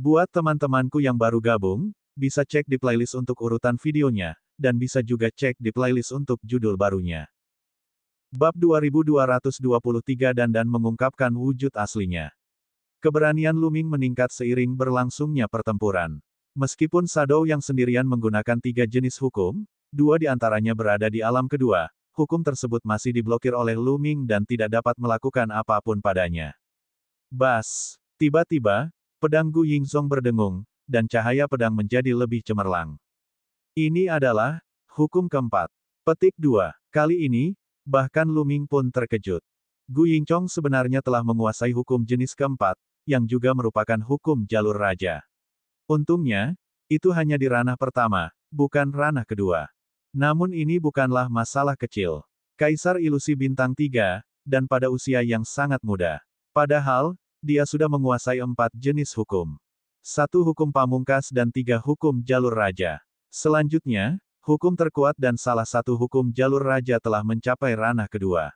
Buat teman-temanku yang baru gabung, bisa cek di playlist untuk urutan videonya, dan bisa juga cek di playlist untuk judul barunya. Bab 2223 Dandan mengungkapkan wujud aslinya. Keberanian Lu Ming meningkat seiring berlangsungnya pertempuran. Meskipun Shadow yang sendirian menggunakan 3 jenis hukum, 2 di antaranya berada di alam kedua, hukum tersebut masih diblokir oleh Lu Ming dan tidak dapat melakukan apapun padanya. Bas! Tiba-tiba, pedang Gu Yingzong berdengung, dan cahaya pedang menjadi lebih cemerlang. Ini adalah hukum keempat. Petik 2. Kali ini, bahkan Lu Ming pun terkejut. Gu Yingzong sebenarnya telah menguasai hukum jenis keempat, yang juga merupakan hukum jalur raja. Untungnya, itu hanya di ranah pertama, bukan ranah kedua. Namun ini bukanlah masalah kecil. Kaisar Ilusi Bintang 3, dan pada usia yang sangat muda. Padahal, dia sudah menguasai 4 jenis hukum. 1 hukum pamungkas dan 3 hukum jalur raja. Selanjutnya, hukum terkuat dan salah 1 hukum jalur raja telah mencapai ranah kedua.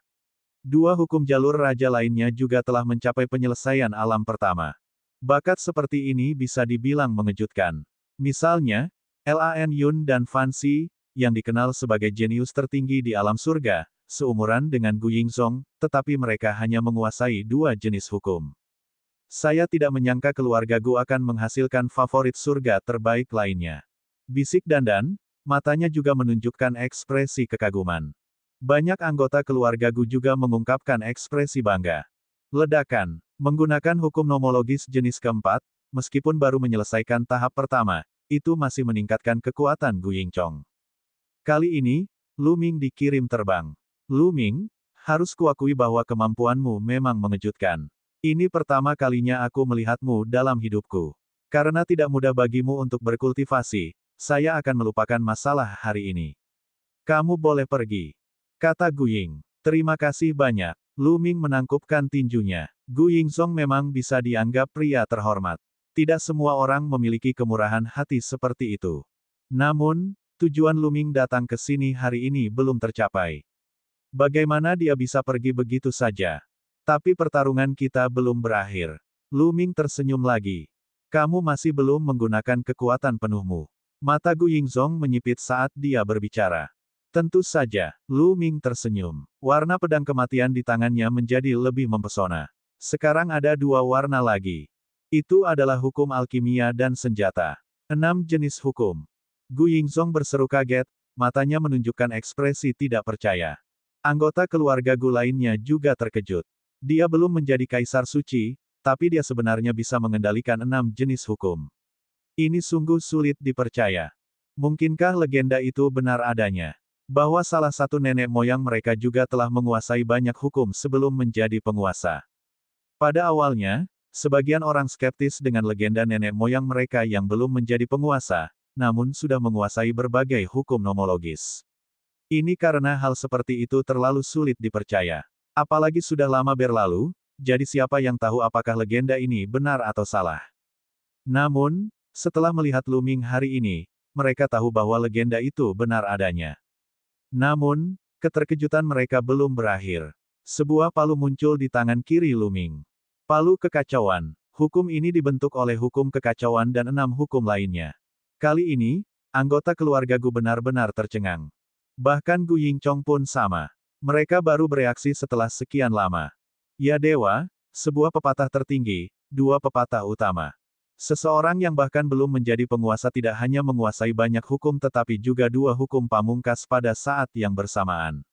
2 hukum jalur raja lainnya juga telah mencapai penyelesaian alam pertama. Bakat seperti ini bisa dibilang mengejutkan. Misalnya, Lan Yun dan Fan Xi, yang dikenal sebagai jenius tertinggi di alam surga, seumuran dengan Gu Yingzong, tetapi mereka hanya menguasai 2 jenis hukum. Saya tidak menyangka keluarga Gu akan menghasilkan favorit surga terbaik lainnya. Bisik Dandan, matanya juga menunjukkan ekspresi kekaguman. Banyak anggota keluarga Gu juga mengungkapkan ekspresi bangga. Ledakan, menggunakan hukum nomologis jenis keempat, meskipun baru menyelesaikan tahap pertama, itu masih meningkatkan kekuatan Gu Yingzong. Kali ini, Lu Ming dikirim terbang. Lu Ming, harus kuakui bahwa kemampuanmu memang mengejutkan. Ini pertama kalinya aku melihatmu dalam hidupku. Karena tidak mudah bagimu untuk berkultivasi, saya akan melupakan masalah hari ini. Kamu boleh pergi, kata Gu Ying. Terima kasih banyak. Lu Ming menangkupkan tinjunya. Gu Yingzong memang bisa dianggap pria terhormat. Tidak semua orang memiliki kemurahan hati seperti itu. Namun, tujuan Lu Ming datang ke sini hari ini belum tercapai. Bagaimana dia bisa pergi begitu saja? Tapi pertarungan kita belum berakhir. Lu Ming tersenyum lagi. Kamu masih belum menggunakan kekuatan penuhmu. Mata Gu Yingzong menyipit saat dia berbicara. Tentu saja, Lu Ming tersenyum. Warna pedang kematian di tangannya menjadi lebih mempesona. Sekarang ada 2 warna lagi. Itu adalah hukum alkimia dan senjata. 6 jenis hukum. Gu Yingzong berseru kaget, matanya menunjukkan ekspresi tidak percaya. Anggota keluarga Gu lainnya juga terkejut. Dia belum menjadi kaisar suci, tapi dia sebenarnya bisa mengendalikan 6 jenis hukum. Ini sungguh sulit dipercaya. Mungkinkah legenda itu benar adanya? Bahwa salah satu nenek moyang mereka juga telah menguasai banyak hukum sebelum menjadi penguasa. Pada awalnya, sebagian orang skeptis dengan legenda nenek moyang mereka yang belum menjadi penguasa, namun sudah menguasai berbagai hukum nomologis. Ini karena hal seperti itu terlalu sulit dipercaya. Apalagi sudah lama berlalu, jadi siapa yang tahu apakah legenda ini benar atau salah. Namun, setelah melihat Lu Ming hari ini, mereka tahu bahwa legenda itu benar adanya. Namun, keterkejutan mereka belum berakhir. Sebuah palu muncul di tangan kiri Lu Ming. Palu kekacauan. Hukum ini dibentuk oleh hukum kekacauan dan 6 hukum lainnya. Kali ini, anggota keluarga Gu benar-benar tercengang. Bahkan Gu Yingzong pun sama. Mereka baru bereaksi setelah sekian lama. Ya dewa, sebuah pepatah tertinggi, 2 pepatah utama. Seseorang yang bahkan belum menjadi penguasa tidak hanya menguasai banyak hukum tetapi juga 2 hukum pamungkas pada saat yang bersamaan.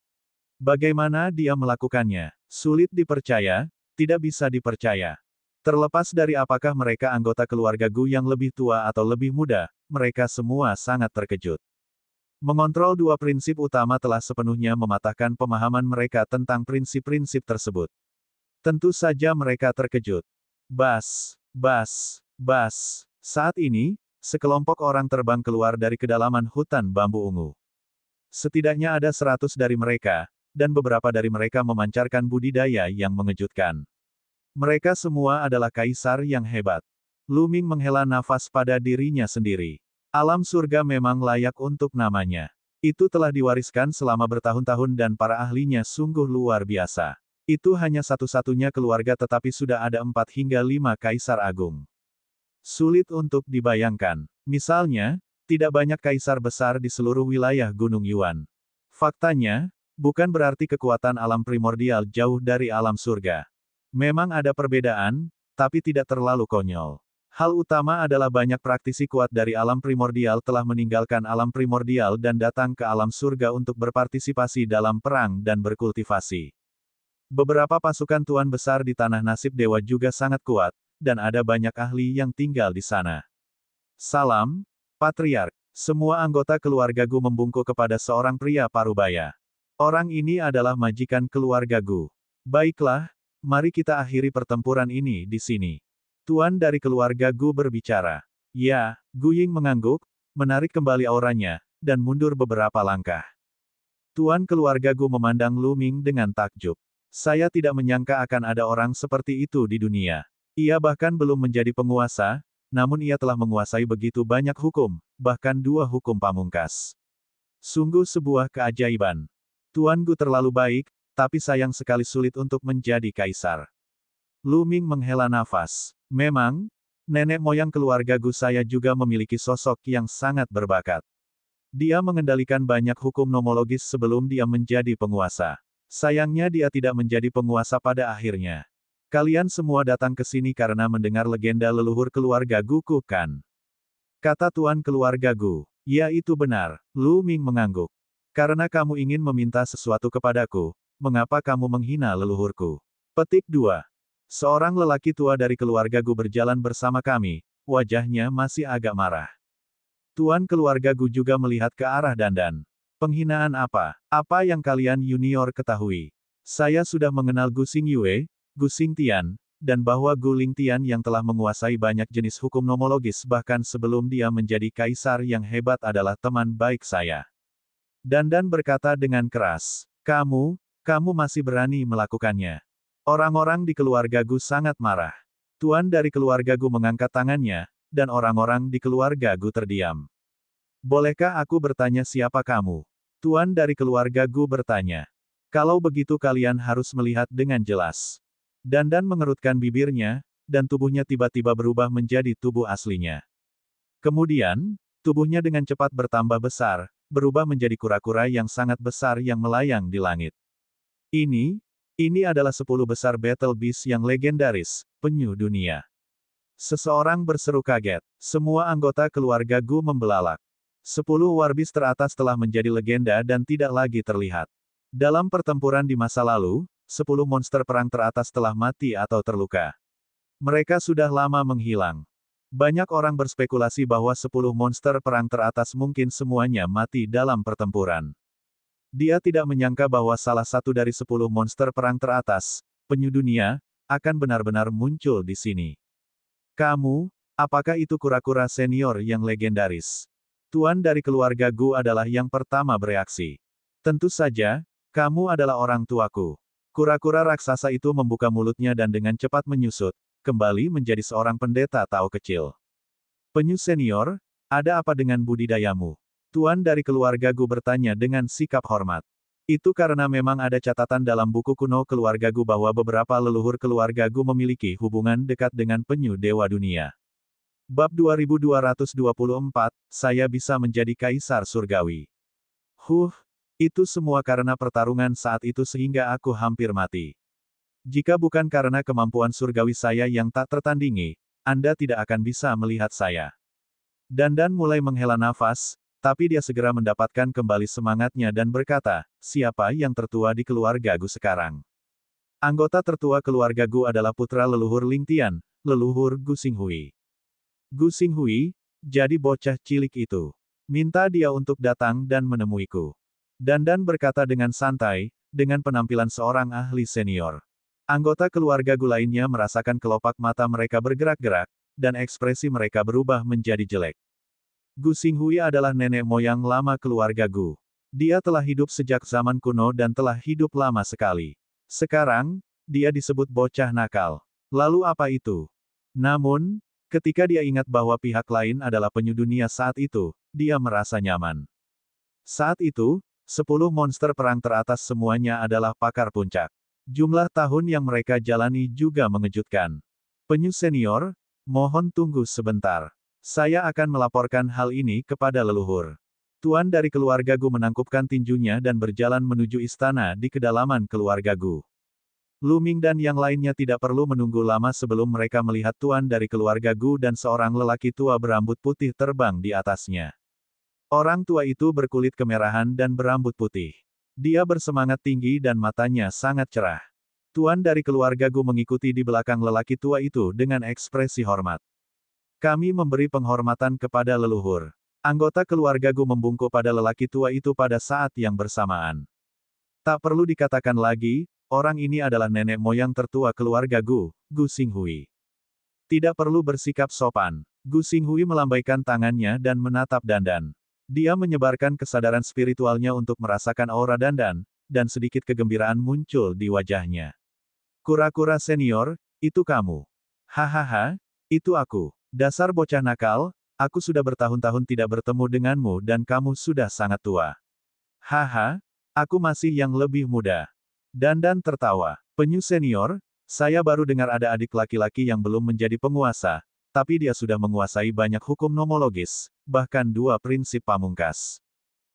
Bagaimana dia melakukannya? Sulit dipercaya, tidak bisa dipercaya. Terlepas dari apakah mereka anggota keluarga Gu yang lebih tua atau lebih muda, mereka semua sangat terkejut. Mengontrol 2 prinsip utama telah sepenuhnya mematahkan pemahaman mereka tentang prinsip-prinsip tersebut. Tentu saja mereka terkejut. Bas, bas, bas. Saat ini, sekelompok orang terbang keluar dari kedalaman hutan bambu ungu. Setidaknya ada 100 dari mereka, dan beberapa dari mereka memancarkan budidaya yang mengejutkan. Mereka semua adalah kaisar yang hebat. Lu Ming menghela nafas pada dirinya sendiri. Alam surga memang layak untuk namanya. Itu telah diwariskan selama bertahun-tahun dan para ahlinya sungguh luar biasa. Itu hanya satu-satunya keluarga tetapi sudah ada 4 hingga 5 kaisar agung. Sulit untuk dibayangkan. Misalnya, tidak banyak kaisar besar di seluruh wilayah Gunung Yuan. Faktanya, bukan berarti kekuatan alam primordial jauh dari alam surga. Memang ada perbedaan, tapi tidak terlalu konyol. Hal utama adalah banyak praktisi kuat dari alam primordial telah meninggalkan alam primordial dan datang ke alam surga untuk berpartisipasi dalam perang dan berkultivasi. Beberapa pasukan tuan besar di tanah nasib dewa juga sangat kuat, dan ada banyak ahli yang tinggal di sana. Salam, Patriark. Semua anggota keluarga Gu membungkuk kepada seorang pria parubaya. Orang ini adalah majikan keluarga Gu. Baiklah, mari kita akhiri pertempuran ini di sini. Tuan dari keluarga Gu berbicara. Ya, Gu Ying mengangguk, menarik kembali auranya, dan mundur beberapa langkah. Tuan keluarga Gu memandang Lu Ming dengan takjub. Saya tidak menyangka akan ada orang seperti itu di dunia. Ia bahkan belum menjadi penguasa, namun ia telah menguasai begitu banyak hukum, bahkan 2 hukum pamungkas. Sungguh sebuah keajaiban. Tuan Gu terlalu baik, tapi sayang sekali sulit untuk menjadi kaisar. Lu Ming menghela nafas. Memang, nenek moyang keluarga Gu saya juga memiliki sosok yang sangat berbakat. Dia mengendalikan banyak hukum nomologis sebelum dia menjadi penguasa. Sayangnya dia tidak menjadi penguasa pada akhirnya. Kalian semua datang ke sini karena mendengar legenda leluhur keluarga Gu, kan? Kata tuan keluarga Gu. Ya, itu benar. Lu Ming mengangguk. Karena kamu ingin meminta sesuatu kepadaku, mengapa kamu menghina leluhurku? Petik 2. Seorang lelaki tua dari keluarga Gu berjalan bersama kami, wajahnya masih agak marah. Tuan keluarga Gu juga melihat ke arah Dandan. Penghinaan apa? Apa yang kalian junior ketahui? Saya sudah mengenal Gu Xingyue, Gu Xingtian, dan bahwa Gu Lingtian yang telah menguasai banyak jenis hukum nomologis bahkan sebelum dia menjadi kaisar yang hebat adalah teman baik saya. Dandan berkata dengan keras, kamu masih berani melakukannya. Orang-orang di keluarga Gu sangat marah. Tuan dari keluarga Gu mengangkat tangannya, dan orang-orang di keluarga Gu terdiam. Bolehkah aku bertanya siapa kamu? Tuan dari keluarga Gu bertanya. Kalau begitu kalian harus melihat dengan jelas. Dandan mengerutkan bibirnya, dan tubuhnya tiba-tiba berubah menjadi tubuh aslinya. Kemudian, tubuhnya dengan cepat bertambah besar, berubah menjadi kura-kura yang sangat besar yang melayang di langit. Ini adalah 10 besar Battle Beast yang legendaris, penyu dunia. Seseorang berseru kaget. Semua anggota keluarga Gu membelalak. 10 Warbis teratas telah menjadi legenda dan tidak lagi terlihat. Dalam pertempuran di masa lalu, 10 monster perang teratas telah mati atau terluka. Mereka sudah lama menghilang. Banyak orang berspekulasi bahwa 10 monster perang teratas mungkin semuanya mati dalam pertempuran. Dia tidak menyangka bahwa salah satu dari 10 monster perang teratas, penyu dunia, akan benar-benar muncul di sini. Kamu, apakah itu kura-kura senior yang legendaris? Tuan dari keluarga Gu adalah yang pertama bereaksi. Tentu saja, kamu adalah orang tuaku. Kura-kura raksasa itu membuka mulutnya dan dengan cepat menyusut, kembali menjadi seorang pendeta Tao kecil. Penyu senior, ada apa dengan budidayamu? Tuan dari keluarga Gu bertanya dengan sikap hormat. Itu karena memang ada catatan dalam buku kuno keluarga Gu bahwa beberapa leluhur keluarga Gu memiliki hubungan dekat dengan penyu dewa dunia. Bab 2224, saya bisa menjadi kaisar surgawi. Itu semua karena pertarungan saat itu sehingga aku hampir mati. Jika bukan karena kemampuan surgawi saya yang tak tertandingi, Anda tidak akan bisa melihat saya. Dandan mulai menghela nafas, tapi dia segera mendapatkan kembali semangatnya dan berkata, siapa yang tertua di keluarga Gu sekarang? Anggota tertua keluarga Gu adalah putra leluhur Lingtian, leluhur Gu Xinghui. Gu Xinghui, jadi bocah cilik itu. Minta dia untuk datang dan menemuiku. Dandan berkata dengan santai, dengan penampilan seorang ahli senior. Anggota keluarga Gu lainnya merasakan kelopak mata mereka bergerak-gerak, dan ekspresi mereka berubah menjadi jelek. Gu Xinghui adalah nenek moyang lama keluarga Gu. Dia telah hidup sejak zaman kuno dan telah hidup lama sekali. Sekarang, dia disebut bocah nakal. Lalu apa itu? Namun, ketika dia ingat bahwa pihak lain adalah penyu dunia saat itu, dia merasa nyaman. Saat itu, 10 monster perang teratas semuanya adalah pakar puncak. Jumlah tahun yang mereka jalani juga mengejutkan. Penyu senior, Mohon tunggu sebentar. Saya akan melaporkan hal ini kepada leluhur. Tuan dari keluarga Gu menangkupkan tinjunya dan berjalan menuju istana di kedalaman keluarga Gu. Lu Ming dan yang lainnya tidak perlu menunggu lama sebelum mereka melihat tuan dari keluarga Gu dan seorang lelaki tua berambut putih terbang di atasnya. Orang tua itu berkulit kemerahan dan berambut putih. Dia bersemangat tinggi dan matanya sangat cerah. Tuan dari keluarga Gu mengikuti di belakang lelaki tua itu dengan ekspresi hormat. Kami memberi penghormatan kepada leluhur. Anggota keluarga Gu membungkuk pada lelaki tua itu pada saat yang bersamaan. Tak perlu dikatakan lagi, orang ini adalah nenek moyang tertua keluarga Gu, Gu Xinghui. Tidak perlu bersikap sopan. Gu Xinghui melambaikan tangannya dan menatap Dandan. Dia menyebarkan kesadaran spiritualnya untuk merasakan aura Dandan, dan sedikit kegembiraan muncul di wajahnya. Kura-kura senior, itu kamu. Hahaha, itu aku. Dasar bocah nakal, aku sudah bertahun-tahun tidak bertemu denganmu dan kamu sudah sangat tua. Haha, aku masih yang lebih muda. Dandan tertawa. Penyu senior, saya baru dengar ada adik laki-laki yang belum menjadi penguasa, tapi dia sudah menguasai banyak hukum nomologis, bahkan 2 prinsip pamungkas.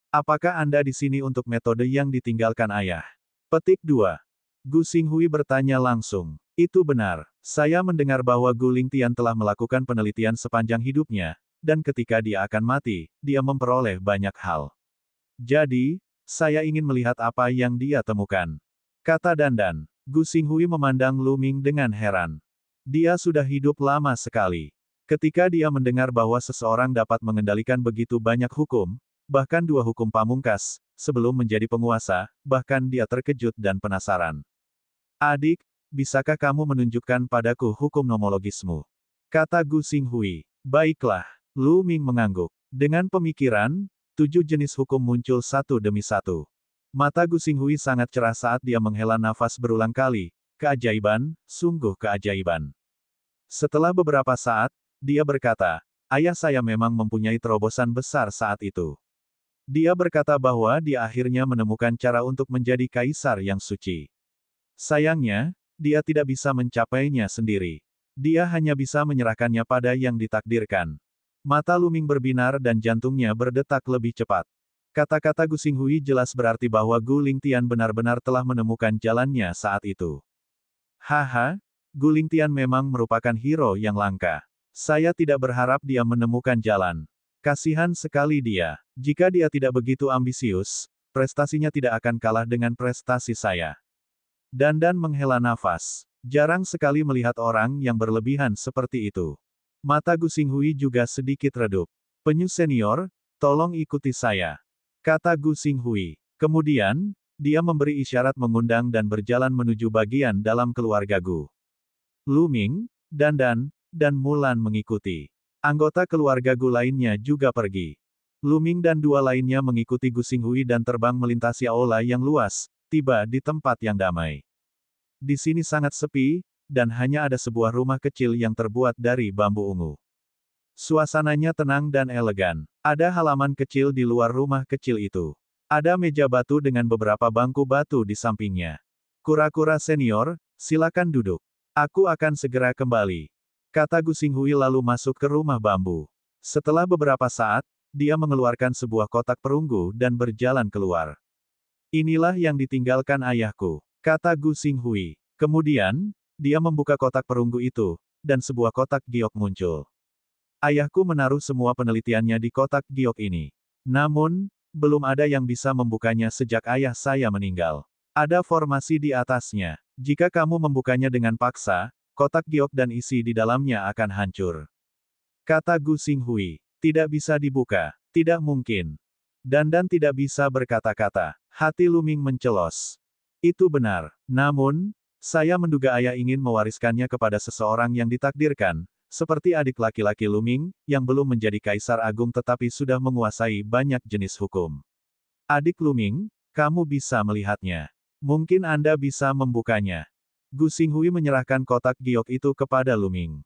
Apakah Anda di sini untuk metode yang ditinggalkan ayah? Petik 2. Gu Xinghui bertanya langsung. Itu benar. Saya mendengar bahwa Gu Lingtian telah melakukan penelitian sepanjang hidupnya, dan ketika dia akan mati, dia memperoleh banyak hal. Jadi, saya ingin melihat apa yang dia temukan. Kata Dandan. Gu Xinghui memandang Lu Ming dengan heran. Dia sudah hidup lama sekali. Ketika dia mendengar bahwa seseorang dapat mengendalikan begitu banyak hukum, bahkan 2 hukum pamungkas, sebelum menjadi penguasa, bahkan dia terkejut dan penasaran. Adik, bisakah kamu menunjukkan padaku hukum nomologismu? Kata Gu Xinghui. Baiklah. Lu Ming mengangguk. Dengan pemikiran, 7 jenis hukum muncul satu demi satu. Mata Gu Xinghui sangat cerah saat dia menghela nafas berulang kali. Keajaiban, sungguh keajaiban. Setelah beberapa saat, dia berkata, ayah saya memang mempunyai terobosan besar saat itu. Dia berkata bahwa dia akhirnya menemukan cara untuk menjadi kaisar yang suci. Sayangnya, dia tidak bisa mencapainya sendiri. Dia hanya bisa menyerahkannya pada yang ditakdirkan. Mata Lu Ming berbinar dan jantungnya berdetak lebih cepat. Kata-kata Gu Xinghui jelas berarti bahwa Gu Lingtian benar-benar telah menemukan jalannya saat itu. Haha, Gu Lingtian memang merupakan hero yang langka. Saya tidak berharap dia menemukan jalan. Kasihan sekali dia. Jika dia tidak begitu ambisius, prestasinya tidak akan kalah dengan prestasi saya. Dandan menghela nafas. Jarang sekali melihat orang yang berlebihan seperti itu. Mata Gu Xinghui juga sedikit redup. Penyu senior, tolong ikuti saya. Kata Gu Xinghui. Kemudian, dia memberi isyarat mengundang dan berjalan menuju bagian dalam keluarga Gu. Lu Ming, Dandan, dan Mulan mengikuti. Anggota keluarga Gu lainnya juga pergi. Lu Ming dan 2 lainnya mengikuti Gu Xinghui dan terbang melintasi aula yang luas, tiba di tempat yang damai. Di sini sangat sepi, dan hanya ada sebuah rumah kecil yang terbuat dari bambu ungu. Suasananya tenang dan elegan. Ada halaman kecil di luar rumah kecil itu. Ada meja batu dengan beberapa bangku batu di sampingnya. Kura-kura senior, silakan duduk. Aku akan segera kembali. Kata Gu Xinghui lalu masuk ke rumah bambu. Setelah beberapa saat, dia mengeluarkan sebuah kotak perunggu dan berjalan keluar. Inilah yang ditinggalkan ayahku, kata Gu Xinghui. Kemudian, dia membuka kotak perunggu itu, dan sebuah kotak giok muncul. Ayahku menaruh semua penelitiannya di kotak giok ini. Namun, belum ada yang bisa membukanya sejak ayah saya meninggal. Ada formasi di atasnya. Jika kamu membukanya dengan paksa, kotak giok dan isi di dalamnya akan hancur. Kata Gu Xinghui. Tidak bisa dibuka. Tidak mungkin. Dandan tidak bisa berkata-kata. Hati Lu Ming mencelos. Itu benar. Namun, saya menduga ayah ingin mewariskannya kepada seseorang yang ditakdirkan, seperti adik laki-laki Lu Ming, yang belum menjadi kaisar agung tetapi sudah menguasai banyak jenis hukum. Adik Lu Ming, kamu bisa melihatnya. Mungkin Anda bisa membukanya. Gu Xinghui menyerahkan kotak giok itu kepada Lu Ming.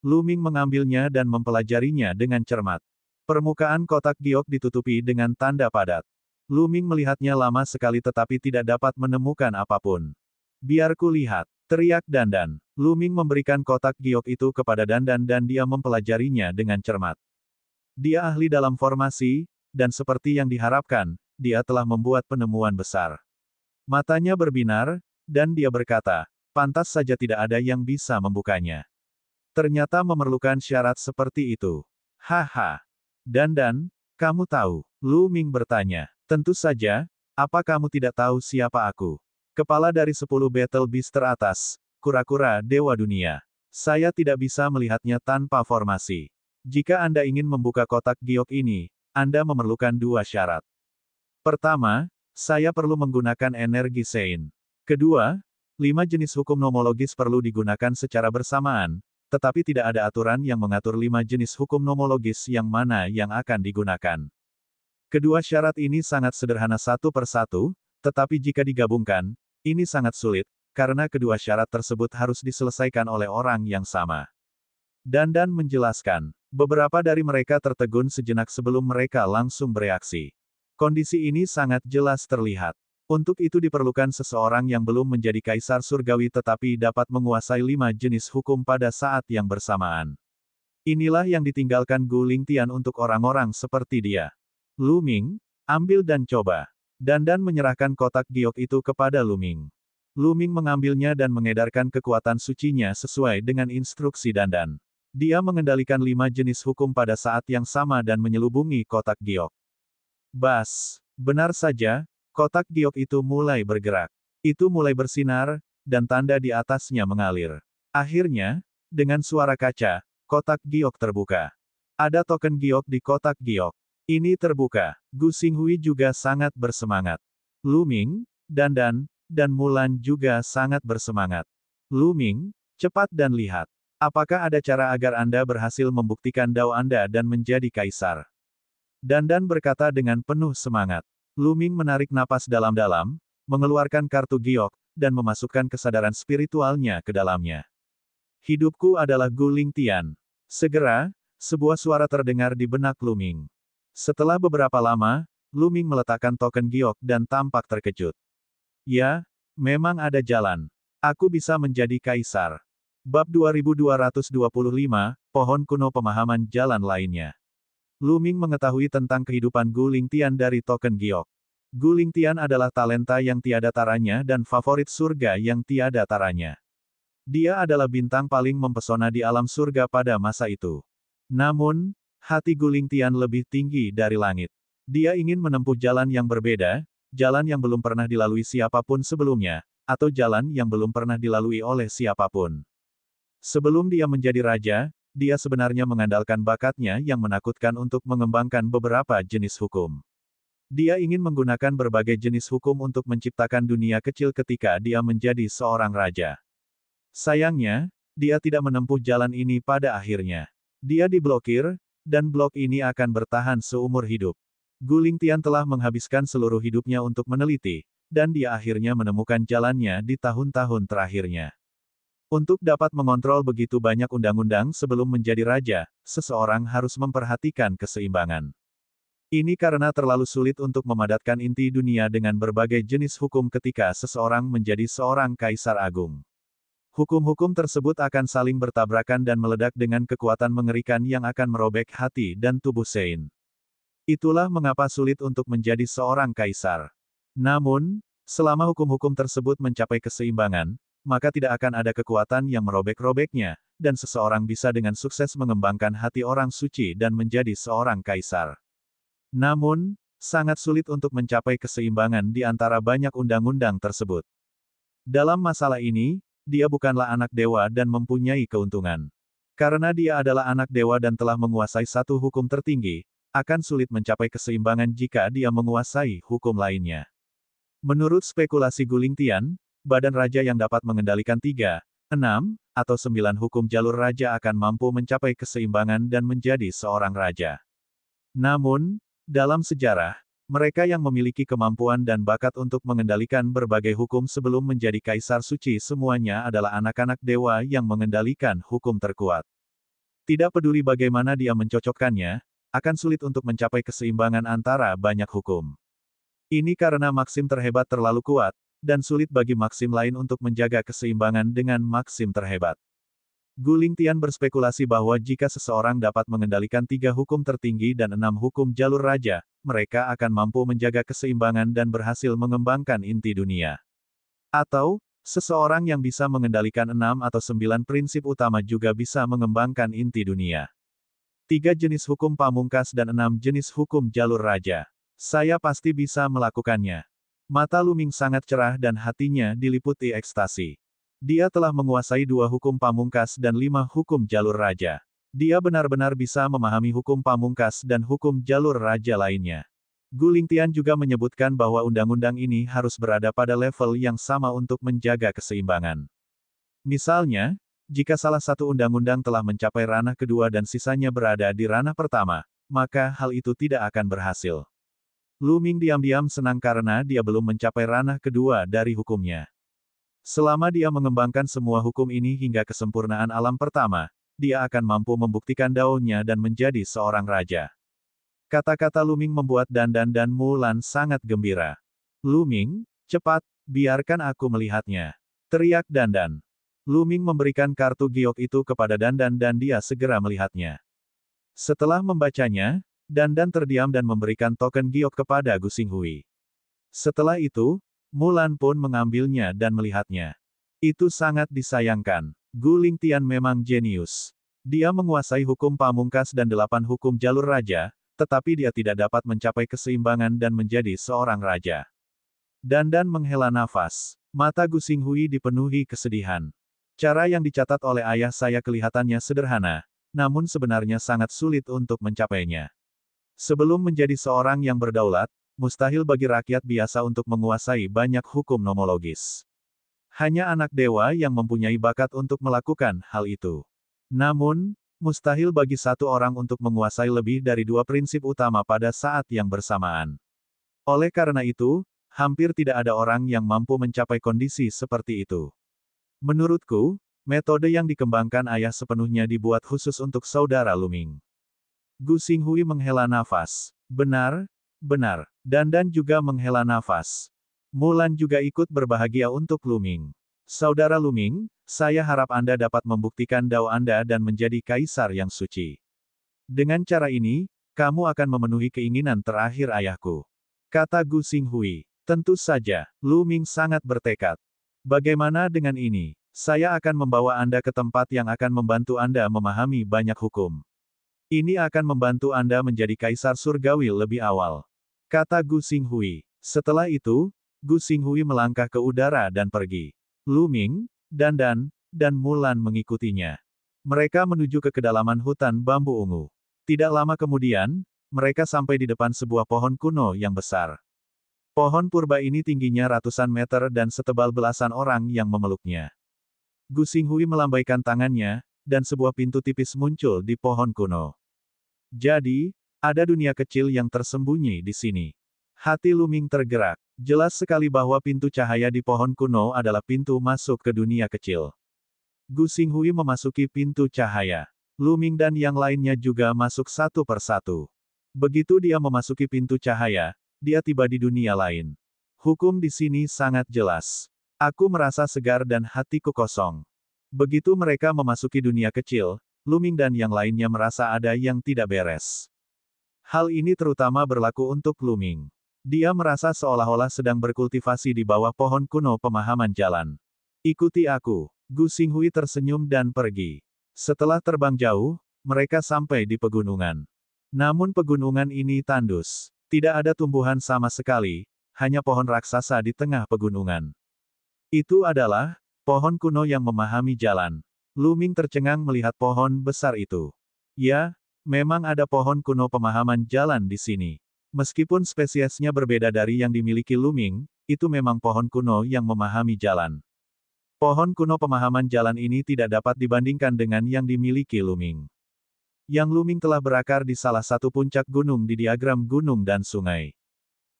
Lu Ming mengambilnya dan mempelajarinya dengan cermat. Permukaan kotak giok ditutupi dengan tanda padat. Lu Ming melihatnya lama sekali tetapi tidak dapat menemukan apapun. Biar ku lihat. Teriak Dandan. Lu Ming memberikan kotak giok itu kepada Dandan dan dia mempelajarinya dengan cermat. Dia ahli dalam formasi, dan seperti yang diharapkan, dia telah membuat penemuan besar. Matanya berbinar, dan dia berkata, pantas saja tidak ada yang bisa membukanya. Ternyata memerlukan syarat seperti itu. Haha. Dandan, kamu tahu? Lu Ming bertanya. Tentu saja, apa kamu tidak tahu siapa aku? Kepala dari 10 Battle Beast teratas, kura-kura Dewa Dunia. Saya tidak bisa melihatnya tanpa formasi. Jika Anda ingin membuka kotak giok ini, Anda memerlukan 2 syarat. Pertama, saya perlu menggunakan energi Sein. Kedua, 5 jenis hukum nomologis perlu digunakan secara bersamaan, tetapi tidak ada aturan yang mengatur 5 jenis hukum nomologis yang mana yang akan digunakan. Kedua syarat ini sangat sederhana satu per satu, tetapi jika digabungkan, ini sangat sulit, karena kedua syarat tersebut harus diselesaikan oleh orang yang sama. Dandan menjelaskan, beberapa dari mereka tertegun sejenak sebelum mereka langsung bereaksi. Kondisi ini sangat jelas terlihat. Untuk itu diperlukan seseorang yang belum menjadi kaisar surgawi tetapi dapat menguasai 5 jenis hukum pada saat yang bersamaan. Inilah yang ditinggalkan Gu Lingtian untuk orang-orang seperti dia. Lu Ming, ambil dan coba. Dandan menyerahkan kotak giok itu kepada Lu Ming. Lu Ming mengambilnya dan mengedarkan kekuatan sucinya sesuai dengan instruksi Dandan. Dia mengendalikan 5 jenis hukum pada saat yang sama dan menyelubungi kotak giok. Bas! Benar saja, kotak giok itu mulai bergerak. Itu mulai bersinar, dan tanda di atasnya mengalir. Akhirnya, dengan suara kaca, kotak giok terbuka. Ada token giok di kotak giok. Ini terbuka. Gu Xinghui juga sangat bersemangat. Lu Ming, Dandan, dan Mulan juga sangat bersemangat. Lu Ming, cepat dan lihat. Apakah ada cara agar Anda berhasil membuktikan dao Anda dan menjadi kaisar? Dandan berkata dengan penuh semangat. Lu Ming menarik napas dalam-dalam, mengeluarkan kartu giok, dan memasukkan kesadaran spiritualnya ke dalamnya. Hidupku adalah Gu Lingtian. Segera, sebuah suara terdengar di benak Lu Ming. Setelah beberapa lama, Lu Ming meletakkan token giok dan tampak terkejut. Ya, memang ada jalan. Aku bisa menjadi kaisar. Bab 2225, Pohon Kuno Pemahaman Jalan Lainnya. Lu Ming mengetahui tentang kehidupan Gu Lingtian dari token giok. Gu Lingtian adalah talenta yang tiada taranya dan favorit surga yang tiada taranya. Dia adalah bintang paling mempesona di alam surga pada masa itu. Namun, hati Gu Lingtian lebih tinggi dari langit. Dia ingin menempuh jalan yang berbeda, jalan yang belum pernah dilalui siapapun sebelumnya, atau jalan yang belum pernah dilalui oleh siapapun. Sebelum dia menjadi raja, dia sebenarnya mengandalkan bakatnya yang menakutkan untuk mengembangkan beberapa jenis hukum. Dia ingin menggunakan berbagai jenis hukum untuk menciptakan dunia kecil ketika dia menjadi seorang raja. Sayangnya, dia tidak menempuh jalan ini pada akhirnya. Dia diblokir, dan blok ini akan bertahan seumur hidup. Gu Lingtian telah menghabiskan seluruh hidupnya untuk meneliti, dan dia akhirnya menemukan jalannya di tahun-tahun terakhirnya. Untuk dapat mengontrol begitu banyak undang-undang sebelum menjadi raja, seseorang harus memperhatikan keseimbangan. Ini karena terlalu sulit untuk memadatkan inti dunia dengan berbagai jenis hukum ketika seseorang menjadi seorang kaisar agung. Hukum-hukum tersebut akan saling bertabrakan dan meledak dengan kekuatan mengerikan yang akan merobek hati dan tubuh Sein. Itulah mengapa sulit untuk menjadi seorang kaisar. Namun, selama hukum-hukum tersebut mencapai keseimbangan, maka tidak akan ada kekuatan yang merobek-robeknya, dan seseorang bisa dengan sukses mengembangkan hati orang suci dan menjadi seorang kaisar. Namun, sangat sulit untuk mencapai keseimbangan di antara banyak undang-undang tersebut. Dalam masalah ini, dia bukanlah anak dewa dan mempunyai keuntungan. Karena dia adalah anak dewa dan telah menguasai satu hukum tertinggi, akan sulit mencapai keseimbangan jika dia menguasai hukum lainnya. Menurut spekulasi Gu Lingtian, badan raja yang dapat mengendalikan 3, 6, atau 9 hukum jalur raja akan mampu mencapai keseimbangan dan menjadi seorang raja. Namun, dalam sejarah, mereka yang memiliki kemampuan dan bakat untuk mengendalikan berbagai hukum sebelum menjadi kaisar suci semuanya adalah anak-anak dewa yang mengendalikan hukum terkuat. Tidak peduli bagaimana dia mencocokkannya, akan sulit untuk mencapai keseimbangan antara banyak hukum. Ini karena maksim terhebat terlalu kuat, dan sulit bagi Maxim lain untuk menjaga keseimbangan dengan Maxim terhebat. Gu Lingtian berspekulasi bahwa jika seseorang dapat mengendalikan 3 hukum tertinggi dan 6 hukum jalur raja, mereka akan mampu menjaga keseimbangan dan berhasil mengembangkan inti dunia. Atau, seseorang yang bisa mengendalikan 6 atau 9 prinsip utama juga bisa mengembangkan inti dunia. 3 jenis hukum pamungkas dan 6 jenis hukum jalur raja. Saya pasti bisa melakukannya. Mata Lu Ming sangat cerah dan hatinya diliputi ekstasi. Dia telah menguasai 2 hukum pamungkas dan 5 hukum jalur raja. Dia benar-benar bisa memahami hukum pamungkas dan hukum jalur raja lainnya. Gu Lingtian juga menyebutkan bahwa undang-undang ini harus berada pada level yang sama untuk menjaga keseimbangan. Misalnya, jika salah satu undang-undang telah mencapai ranah kedua dan sisanya berada di ranah pertama, maka hal itu tidak akan berhasil. Lu Ming diam-diam senang karena dia belum mencapai ranah kedua dari hukumnya. Selama dia mengembangkan semua hukum ini hingga kesempurnaan alam pertama, dia akan mampu membuktikan daunnya dan menjadi seorang raja. Kata-kata Lu Ming membuat Dandan dan Mulan sangat gembira. Lu Ming, cepat, biarkan aku melihatnya. Teriak Dandan. Lu Ming memberikan kartu giok itu kepada Dandan dan dia segera melihatnya. Setelah membacanya, Dandan terdiam dan memberikan token giok kepada Gu Xinghui. Setelah itu, Mulan pun mengambilnya dan melihatnya. Itu sangat disayangkan. Gu Lingtian memang jenius. Dia menguasai hukum pamungkas dan 8 hukum jalur raja, tetapi dia tidak dapat mencapai keseimbangan dan menjadi seorang raja. Dandan menghela nafas. Mata Gu Xinghui dipenuhi kesedihan. Cara yang dicatat oleh ayah saya kelihatannya sederhana, namun sebenarnya sangat sulit untuk mencapainya. Sebelum menjadi seorang yang berdaulat, mustahil bagi rakyat biasa untuk menguasai banyak hukum nomologis. Hanya anak dewa yang mempunyai bakat untuk melakukan hal itu. Namun, mustahil bagi satu orang untuk menguasai lebih dari 2 prinsip utama pada saat yang bersamaan. Oleh karena itu, hampir tidak ada orang yang mampu mencapai kondisi seperti itu. Menurutku, metode yang dikembangkan ayah sepenuhnya dibuat khusus untuk saudara Lu Ming. Gu Xinghui menghela nafas. Benar. Dandan juga menghela nafas. Mulan juga ikut berbahagia untuk Lu Ming. Saudara Lu Ming, saya harap Anda dapat membuktikan dao Anda dan menjadi kaisar yang suci. Dengan cara ini, kamu akan memenuhi keinginan terakhir ayahku. Kata Gu Xinghui. Tentu saja, Lu Ming sangat bertekad. Bagaimana dengan ini? Saya akan membawa Anda ke tempat yang akan membantu Anda memahami banyak hukum. Ini akan membantu Anda menjadi kaisar surgawi lebih awal. Kata Gu Xinghui. Setelah itu, Gu Xinghui melangkah ke udara dan pergi. Lu Ming, Dandan, dan Mulan mengikutinya. Mereka menuju ke kedalaman hutan bambu ungu. Tidak lama kemudian, mereka sampai di depan sebuah pohon kuno yang besar. Pohon purba ini tingginya ratusan meter dan setebal belasan orang yang memeluknya. Gu Xinghui melambaikan tangannya, dan sebuah pintu tipis muncul di pohon kuno. Jadi, ada dunia kecil yang tersembunyi di sini. Hati Lu Ming tergerak. Jelas sekali bahwa pintu cahaya di pohon kuno adalah pintu masuk ke dunia kecil. Gu Xinghui memasuki pintu cahaya. Lu Ming dan yang lainnya juga masuk satu persatu. Begitu dia memasuki pintu cahaya, dia tiba di dunia lain. Hukum di sini sangat jelas. Aku merasa segar dan hatiku kosong. Begitu mereka memasuki dunia kecil, Lu Ming dan yang lainnya merasa ada yang tidak beres. Hal ini terutama berlaku untuk Lu Ming. Dia merasa seolah-olah sedang berkultivasi di bawah pohon kuno pemahaman jalan. Ikuti aku. Gu Xinghui tersenyum dan pergi. Setelah terbang jauh, mereka sampai di pegunungan. Namun pegunungan ini tandus. Tidak ada tumbuhan sama sekali, hanya pohon raksasa di tengah pegunungan. Itu adalah pohon kuno yang memahami jalan. Lu Ming tercengang melihat pohon besar itu. Ya, memang ada pohon kuno pemahaman jalan di sini. Meskipun spesiesnya berbeda dari yang dimiliki Lu Ming, itu memang pohon kuno yang memahami jalan. Pohon kuno pemahaman jalan ini tidak dapat dibandingkan dengan yang dimiliki Lu Ming. Yang Lu Ming telah berakar di salah satu puncak gunung di diagram gunung dan sungai.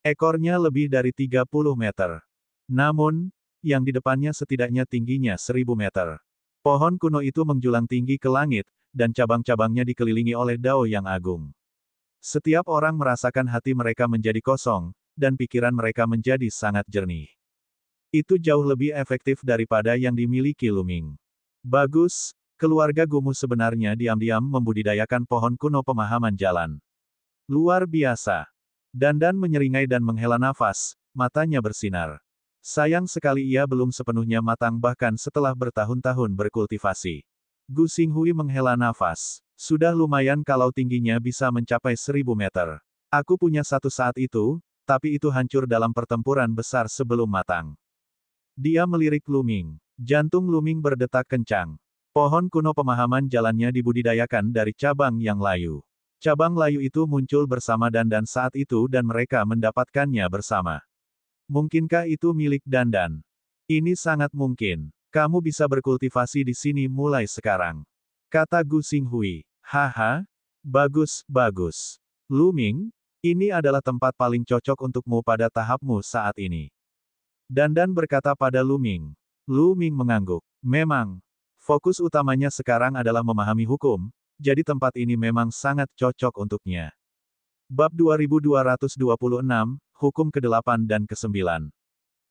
Ekornya lebih dari 30 meter. Namun, yang di depannya setidaknya tingginya 1000 meter. Pohon kuno itu menjulang tinggi ke langit, dan cabang-cabangnya dikelilingi oleh dao yang agung. Setiap orang merasakan hati mereka menjadi kosong, dan pikiran mereka menjadi sangat jernih. Itu jauh lebih efektif daripada yang dimiliki Luming. Bagus, keluarga Gumu sebenarnya diam-diam membudidayakan pohon kuno pemahaman jalan. Luar biasa. Dandan menyeringai dan menghela nafas, matanya bersinar. Sayang sekali ia belum sepenuhnya matang bahkan setelah bertahun-tahun berkultivasi. Gu Xinghui menghela nafas. Sudah lumayan kalau tingginya bisa mencapai 1000 meter. Aku punya satu saat itu, tapi itu hancur dalam pertempuran besar sebelum matang. Dia melirik Luming. Jantung Luming berdetak kencang. Pohon kuno pemahaman jalannya dibudidayakan dari cabang yang layu. Cabang layu itu muncul bersama Dandan saat itu dan mereka mendapatkannya bersama. Mungkinkah itu milik Dandan? Ini sangat mungkin. Kamu bisa berkultivasi di sini mulai sekarang. Kata Gu Xinghui. Haha. Bagus, bagus. Luming, ini adalah tempat paling cocok untukmu pada tahapmu saat ini. Dandan berkata pada Luming. Luming mengangguk. Memang. Fokus utamanya sekarang adalah memahami hukum, jadi tempat ini memang sangat cocok untuknya. Bab 2226, Hukum ke-8 dan ke-9.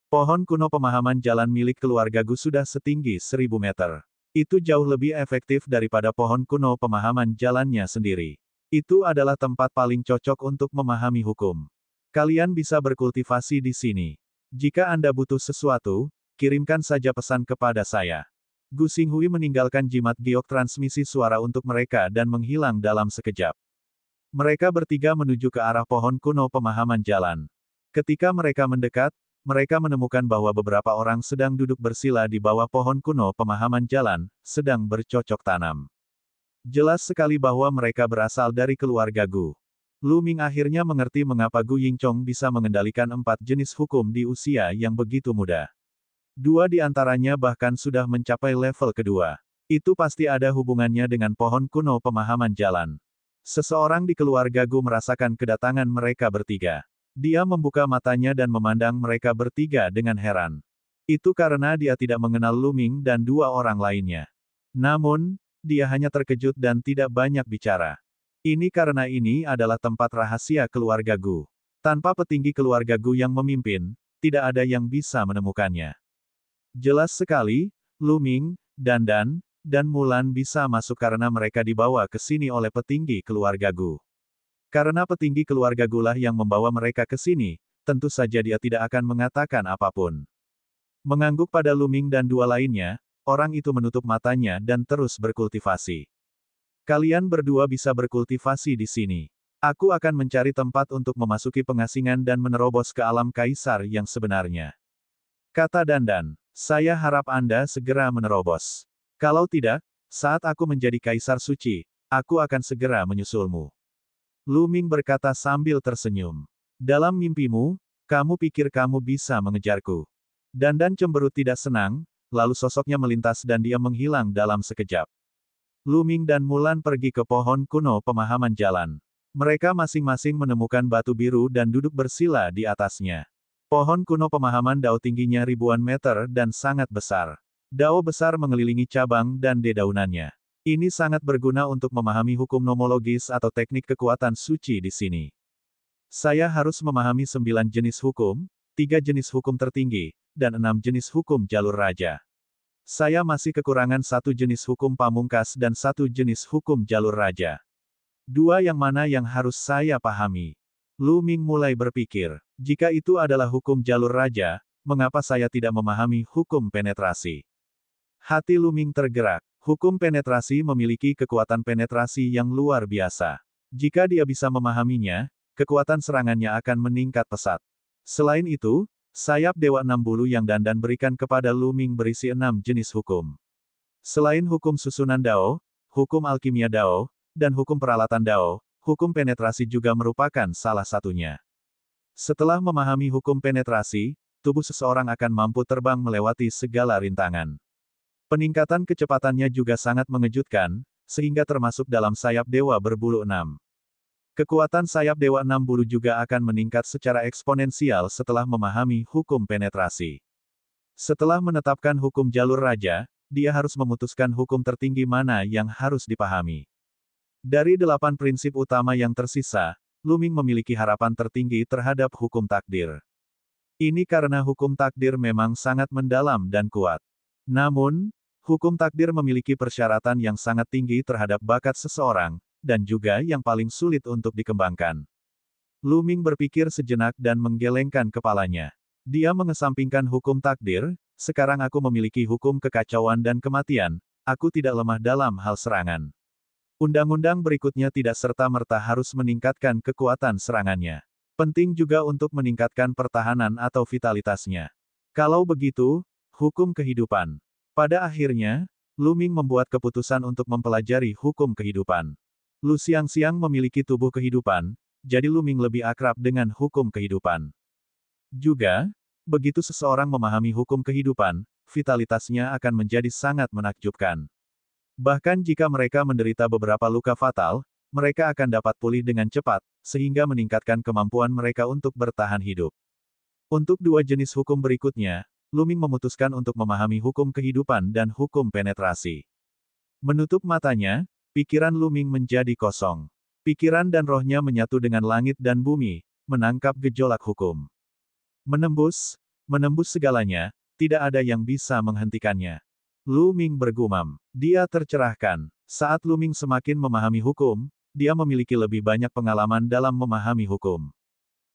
Pohon kuno pemahaman jalan milik keluarga Gu sudah setinggi 1000 meter. Itu jauh lebih efektif daripada pohon kuno pemahaman jalannya sendiri. Itu adalah tempat paling cocok untuk memahami hukum. Kalian bisa berkultivasi di sini. Jika Anda butuh sesuatu, kirimkan saja pesan kepada saya. Gu Xinghui meninggalkan jimat giok transmisi suara untuk mereka dan menghilang dalam sekejap. Mereka bertiga menuju ke arah pohon kuno pemahaman jalan. Ketika mereka mendekat, mereka menemukan bahwa beberapa orang sedang duduk bersila di bawah pohon kuno pemahaman jalan, sedang bercocok tanam. Jelas sekali bahwa mereka berasal dari keluarga Gu. Luming akhirnya mengerti mengapa Gu Yingchong bisa mengendalikan 4 jenis hukum di usia yang begitu muda. 2 di antaranya bahkan sudah mencapai level kedua. Itu pasti ada hubungannya dengan pohon kuno pemahaman jalan. Seseorang di keluarga Gu merasakan kedatangan mereka bertiga. Dia membuka matanya dan memandang mereka bertiga dengan heran. Itu karena dia tidak mengenal Luming dan 2 orang lainnya. Namun, dia hanya terkejut dan tidak banyak bicara. Ini karena ini adalah tempat rahasia keluarga Gu. Tanpa petinggi keluarga Gu yang memimpin, tidak ada yang bisa menemukannya. Jelas sekali, Luming, Dandan, dan Mulan bisa masuk karena mereka dibawa ke sini oleh petinggi keluarga Gu. Karena petinggi keluarga Gu lah yang membawa mereka ke sini, tentu saja dia tidak akan mengatakan apapun. Mengangguk pada Luming dan 2 lainnya, orang itu menutup matanya dan terus berkultivasi. Kalian berdua bisa berkultivasi di sini. Aku akan mencari tempat untuk memasuki pengasingan dan menerobos ke alam kaisar yang sebenarnya. Kata Dandan, saya harap Anda segera menerobos. Kalau tidak, saat aku menjadi kaisar suci, aku akan segera menyusulmu. Luming berkata sambil tersenyum. Dalam mimpimu, kamu pikir kamu bisa mengejarku. Dandan cemberut tidak senang, lalu sosoknya melintas dan dia menghilang dalam sekejap. Luming dan Mulan pergi ke pohon kuno pemahaman jalan. Mereka masing-masing menemukan batu biru dan duduk bersila di atasnya. Pohon kuno pemahaman dao tingginya ribuan meter dan sangat besar. Dao besar mengelilingi cabang dan dedaunannya. Ini sangat berguna untuk memahami hukum nomologis atau teknik kekuatan suci di sini. Saya harus memahami 9 jenis hukum, 3 jenis hukum tertinggi, dan 6 jenis hukum jalur raja. Saya masih kekurangan 1 jenis hukum pamungkas dan 1 jenis hukum jalur raja. 2 yang mana yang harus saya pahami? Luming mulai berpikir, jika itu adalah hukum jalur raja, mengapa saya tidak memahami hukum penetrasi? Hati Luming tergerak. Hukum penetrasi memiliki kekuatan penetrasi yang luar biasa. Jika dia bisa memahaminya, kekuatan serangannya akan meningkat pesat. Selain itu, sayap Dewa 6 Bulu yang Dandan berikan kepada Luming berisi 6 jenis hukum. Selain hukum susunan Dao, hukum alkimia Dao, dan hukum peralatan Dao, hukum penetrasi juga merupakan salah satunya. Setelah memahami hukum penetrasi, tubuh seseorang akan mampu terbang melewati segala rintangan. Peningkatan kecepatannya juga sangat mengejutkan, sehingga termasuk dalam sayap Dewa berbulu 6. Kekuatan sayap Dewa 6 Bulu juga akan meningkat secara eksponensial setelah memahami hukum penetrasi. Setelah menetapkan hukum jalur raja, dia harus memutuskan hukum tertinggi mana yang harus dipahami. Dari 8 prinsip utama yang tersisa, Luming memiliki harapan tertinggi terhadap hukum takdir. Ini karena hukum takdir memang sangat mendalam dan kuat. Namun, hukum takdir memiliki persyaratan yang sangat tinggi terhadap bakat seseorang, dan juga yang paling sulit untuk dikembangkan. Lu Ming berpikir sejenak dan menggelengkan kepalanya. Dia mengesampingkan hukum takdir, sekarang aku memiliki hukum kekacauan dan kematian, aku tidak lemah dalam hal serangan. Undang-undang berikutnya tidak serta-merta harus meningkatkan kekuatan serangannya. Penting juga untuk meningkatkan pertahanan atau vitalitasnya. Kalau begitu, hukum kehidupan. Pada akhirnya, Lu Ming membuat keputusan untuk mempelajari hukum kehidupan. Lu Xiangxiang memiliki tubuh kehidupan, jadi Lu Ming lebih akrab dengan hukum kehidupan. Juga, begitu seseorang memahami hukum kehidupan, vitalitasnya akan menjadi sangat menakjubkan. Bahkan jika mereka menderita beberapa luka fatal, mereka akan dapat pulih dengan cepat, sehingga meningkatkan kemampuan mereka untuk bertahan hidup. Untuk dua jenis hukum berikutnya, Lu Ming memutuskan untuk memahami hukum kehidupan dan hukum penetrasi. Menutup matanya, pikiran Lu Ming menjadi kosong. Pikiran dan rohnya menyatu dengan langit dan bumi, menangkap gejolak hukum. Menembus segalanya, tidak ada yang bisa menghentikannya. Lu Ming bergumam. Dia tercerahkan. Saat Lu Ming semakin memahami hukum, dia memiliki lebih banyak pengalaman dalam memahami hukum.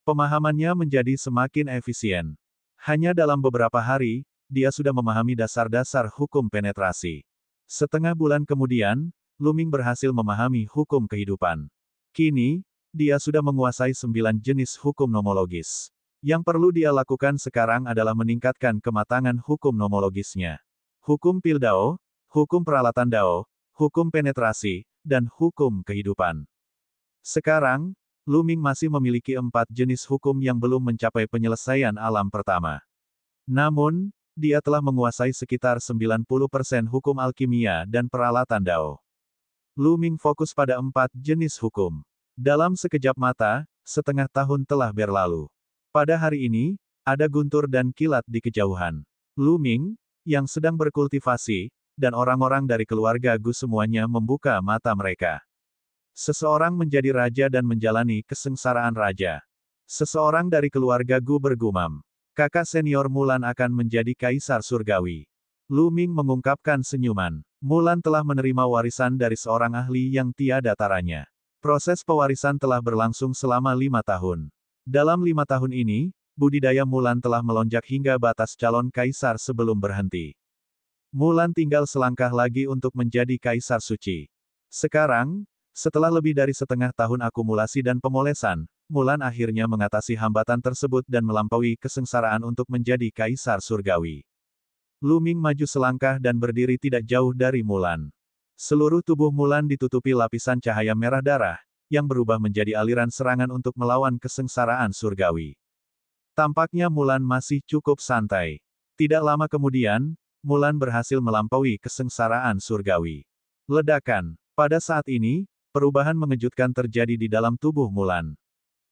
Pemahamannya menjadi semakin efisien. Hanya dalam beberapa hari, dia sudah memahami dasar-dasar hukum penetrasi. Setengah bulan kemudian, Lu Ming berhasil memahami hukum kehidupan. Kini, dia sudah menguasai 9 jenis hukum nomologis. Yang perlu dia lakukan sekarang adalah meningkatkan kematangan hukum nomologisnya. Hukum Pil Dao, hukum peralatan Dao, hukum penetrasi, dan hukum kehidupan. Sekarang, Lu Ming masih memiliki 4 jenis hukum yang belum mencapai penyelesaian alam pertama. Namun, dia telah menguasai sekitar 90% hukum alkimia dan peralatan Dao. Lu Ming fokus pada 4 jenis hukum. Dalam sekejap mata, setengah tahun telah berlalu. Pada hari ini, ada guntur dan kilat di kejauhan. Lu Ming, yang sedang berkultivasi, dan orang-orang dari keluarga Gu semuanya membuka mata mereka. Seseorang menjadi raja dan menjalani kesengsaraan raja. Seseorang dari keluarga Gu bergumam. Kakak senior Mulan akan menjadi kaisar surgawi. Lu Ming mengungkapkan senyuman. Mulan telah menerima warisan dari seorang ahli yang tiada taranya. Proses pewarisan telah berlangsung selama 5 tahun. Dalam 5 tahun ini, budidaya Mulan telah melonjak hingga batas calon kaisar sebelum berhenti. Mulan tinggal selangkah lagi untuk menjadi kaisar suci. Sekarang, setelah lebih dari setengah tahun akumulasi dan pemolesan, Mulan akhirnya mengatasi hambatan tersebut dan melampaui kesengsaraan untuk menjadi kaisar surgawi. Lu Ming maju selangkah dan berdiri tidak jauh dari Mulan. Seluruh tubuh Mulan ditutupi lapisan cahaya merah darah, yang berubah menjadi aliran serangan untuk melawan kesengsaraan surgawi. Tampaknya Mulan masih cukup santai. Tidak lama kemudian, Mulan berhasil melampaui kesengsaraan surgawi. Ledakan. Pada saat ini, perubahan mengejutkan terjadi di dalam tubuh Mulan.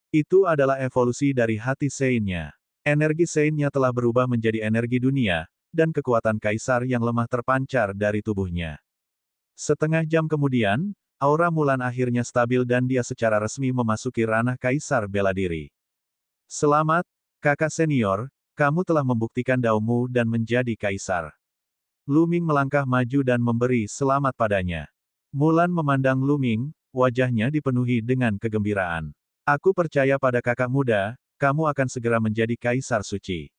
Itu adalah evolusi dari hati Sein-nya. Energi Sein-nya telah berubah menjadi energi dunia, dan kekuatan kaisar yang lemah terpancar dari tubuhnya. Setengah jam kemudian, aura Mulan akhirnya stabil dan dia secara resmi memasuki ranah kaisar bela diri. Selamat, kakak senior, kamu telah membuktikan daomu dan menjadi kaisar. Lu Ming melangkah maju dan memberi selamat padanya. Mulan memandang Lu Ming, wajahnya dipenuhi dengan kegembiraan. Aku percaya pada kakak muda, kamu akan segera menjadi kaisar suci.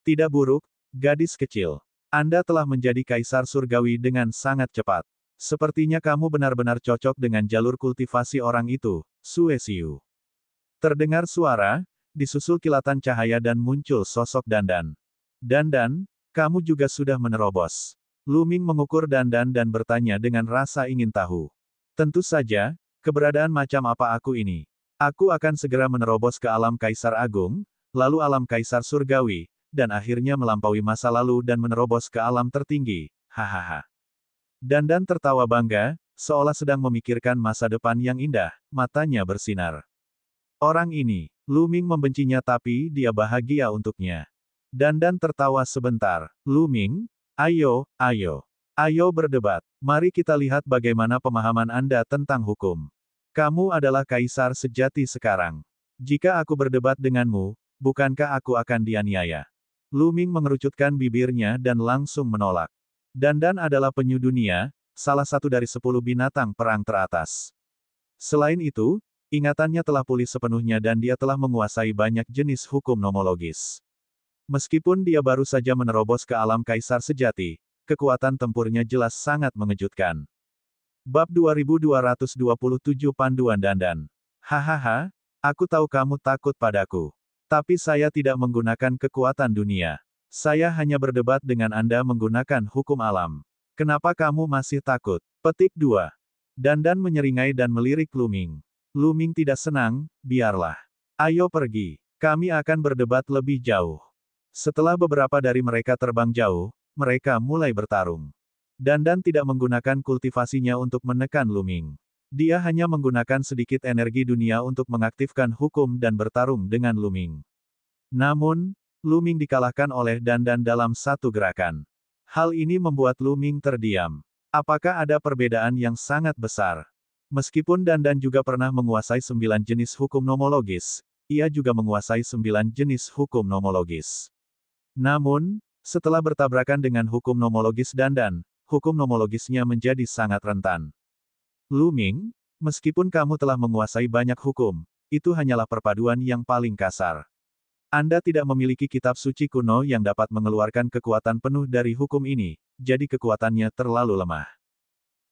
Tidak buruk, gadis kecil. Anda telah menjadi kaisar surgawi dengan sangat cepat. Sepertinya kamu benar-benar cocok dengan jalur kultivasi orang itu, Sue Siu. Terdengar suara, disusul kilatan cahaya dan muncul sosok Dandan. Dandan, kamu juga sudah menerobos. Lu Ming mengukur Dandan dan bertanya dengan rasa ingin tahu. Tentu saja, keberadaan macam apa aku ini? Aku akan segera menerobos ke alam Kaisar Agung, lalu alam Kaisar Surgawi, dan akhirnya melampaui masa lalu dan menerobos ke alam tertinggi. Hahaha. Dandan tertawa bangga, seolah sedang memikirkan masa depan yang indah, matanya bersinar. Orang ini, Lu Ming membencinya tapi dia bahagia untuknya. Dandan tertawa sebentar. Lu Ming, ayo berdebat. Mari kita lihat bagaimana pemahaman Anda tentang hukum. Kamu adalah kaisar sejati sekarang. Jika aku berdebat denganmu, bukankah aku akan dianiaya? Lu Ming mengerucutkan bibirnya dan langsung menolak. Dandan adalah penyu dunia, salah satu dari 10 binatang perang teratas. Selain itu, ingatannya telah pulih sepenuhnya dan dia telah menguasai banyak jenis hukum nomologis. Meskipun dia baru saja menerobos ke alam kaisar sejati, kekuatan tempurnya jelas sangat mengejutkan. Bab 2227 Panduan Dandan. Hahaha, aku tahu kamu takut padaku. Tapi saya tidak menggunakan kekuatan dunia. Saya hanya berdebat dengan Anda menggunakan hukum alam. Kenapa kamu masih takut? Petik 2. Dandan menyeringai dan melirik Lu Ming. Lu Ming tidak senang, biarlah. Ayo pergi. Kami akan berdebat lebih jauh. Setelah beberapa dari mereka terbang jauh, mereka mulai bertarung. Dandan tidak menggunakan kultivasinya untuk menekan Lu Ming. Dia hanya menggunakan sedikit energi dunia untuk mengaktifkan hukum dan bertarung dengan Lu Ming. Namun, Lu Ming dikalahkan oleh Dandan dalam satu gerakan. Hal ini membuat Lu Ming terdiam. Apakah ada perbedaan yang sangat besar? Meskipun Dandan juga pernah menguasai 9 jenis hukum nomologis, ia juga menguasai 9 jenis hukum nomologis. Namun, setelah bertabrakan dengan hukum nomologis Dandan, hukum nomologisnya menjadi sangat rentan. Lu Ming, meskipun kamu telah menguasai banyak hukum, itu hanyalah perpaduan yang paling kasar. Anda tidak memiliki kitab suci kuno yang dapat mengeluarkan kekuatan penuh dari hukum ini, jadi kekuatannya terlalu lemah.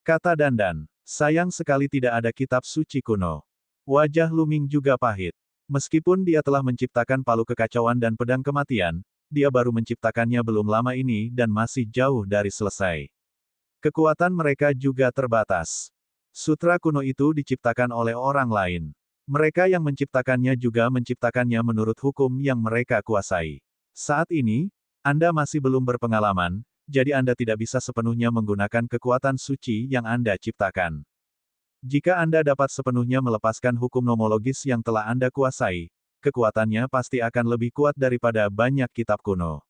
Kata Dandan, sayang sekali tidak ada kitab suci kuno. Wajah Lu Ming juga pahit. Meskipun dia telah menciptakan palu kekacauan dan pedang kematian, dia baru menciptakannya belum lama ini dan masih jauh dari selesai. Kekuatan mereka juga terbatas. Sutra kuno itu diciptakan oleh orang lain. Mereka yang menciptakannya juga menciptakannya menurut hukum yang mereka kuasai. Saat ini, Anda masih belum berpengalaman, jadi Anda tidak bisa sepenuhnya menggunakan kekuatan suci yang Anda ciptakan. Jika Anda dapat sepenuhnya melepaskan hukum nomologis yang telah Anda kuasai, kekuatannya pasti akan lebih kuat daripada banyak kitab kuno.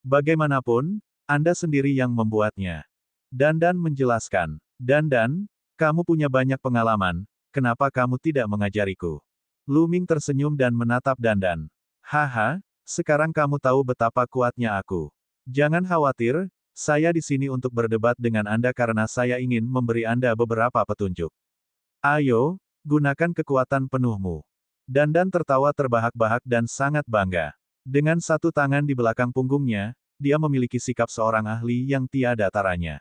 Bagaimanapun, Anda sendiri yang membuatnya. Dandan menjelaskan. Dandan, kamu punya banyak pengalaman, kenapa kamu tidak mengajariku? Lu Ming tersenyum dan menatap Dandan. Haha, sekarang kamu tahu betapa kuatnya aku. Jangan khawatir, saya di sini untuk berdebat dengan Anda karena saya ingin memberi Anda beberapa petunjuk. Ayo, gunakan kekuatan penuhmu. Dandan tertawa terbahak-bahak dan sangat bangga. Dengan satu tangan di belakang punggungnya, dia memiliki sikap seorang ahli yang tiada taranya.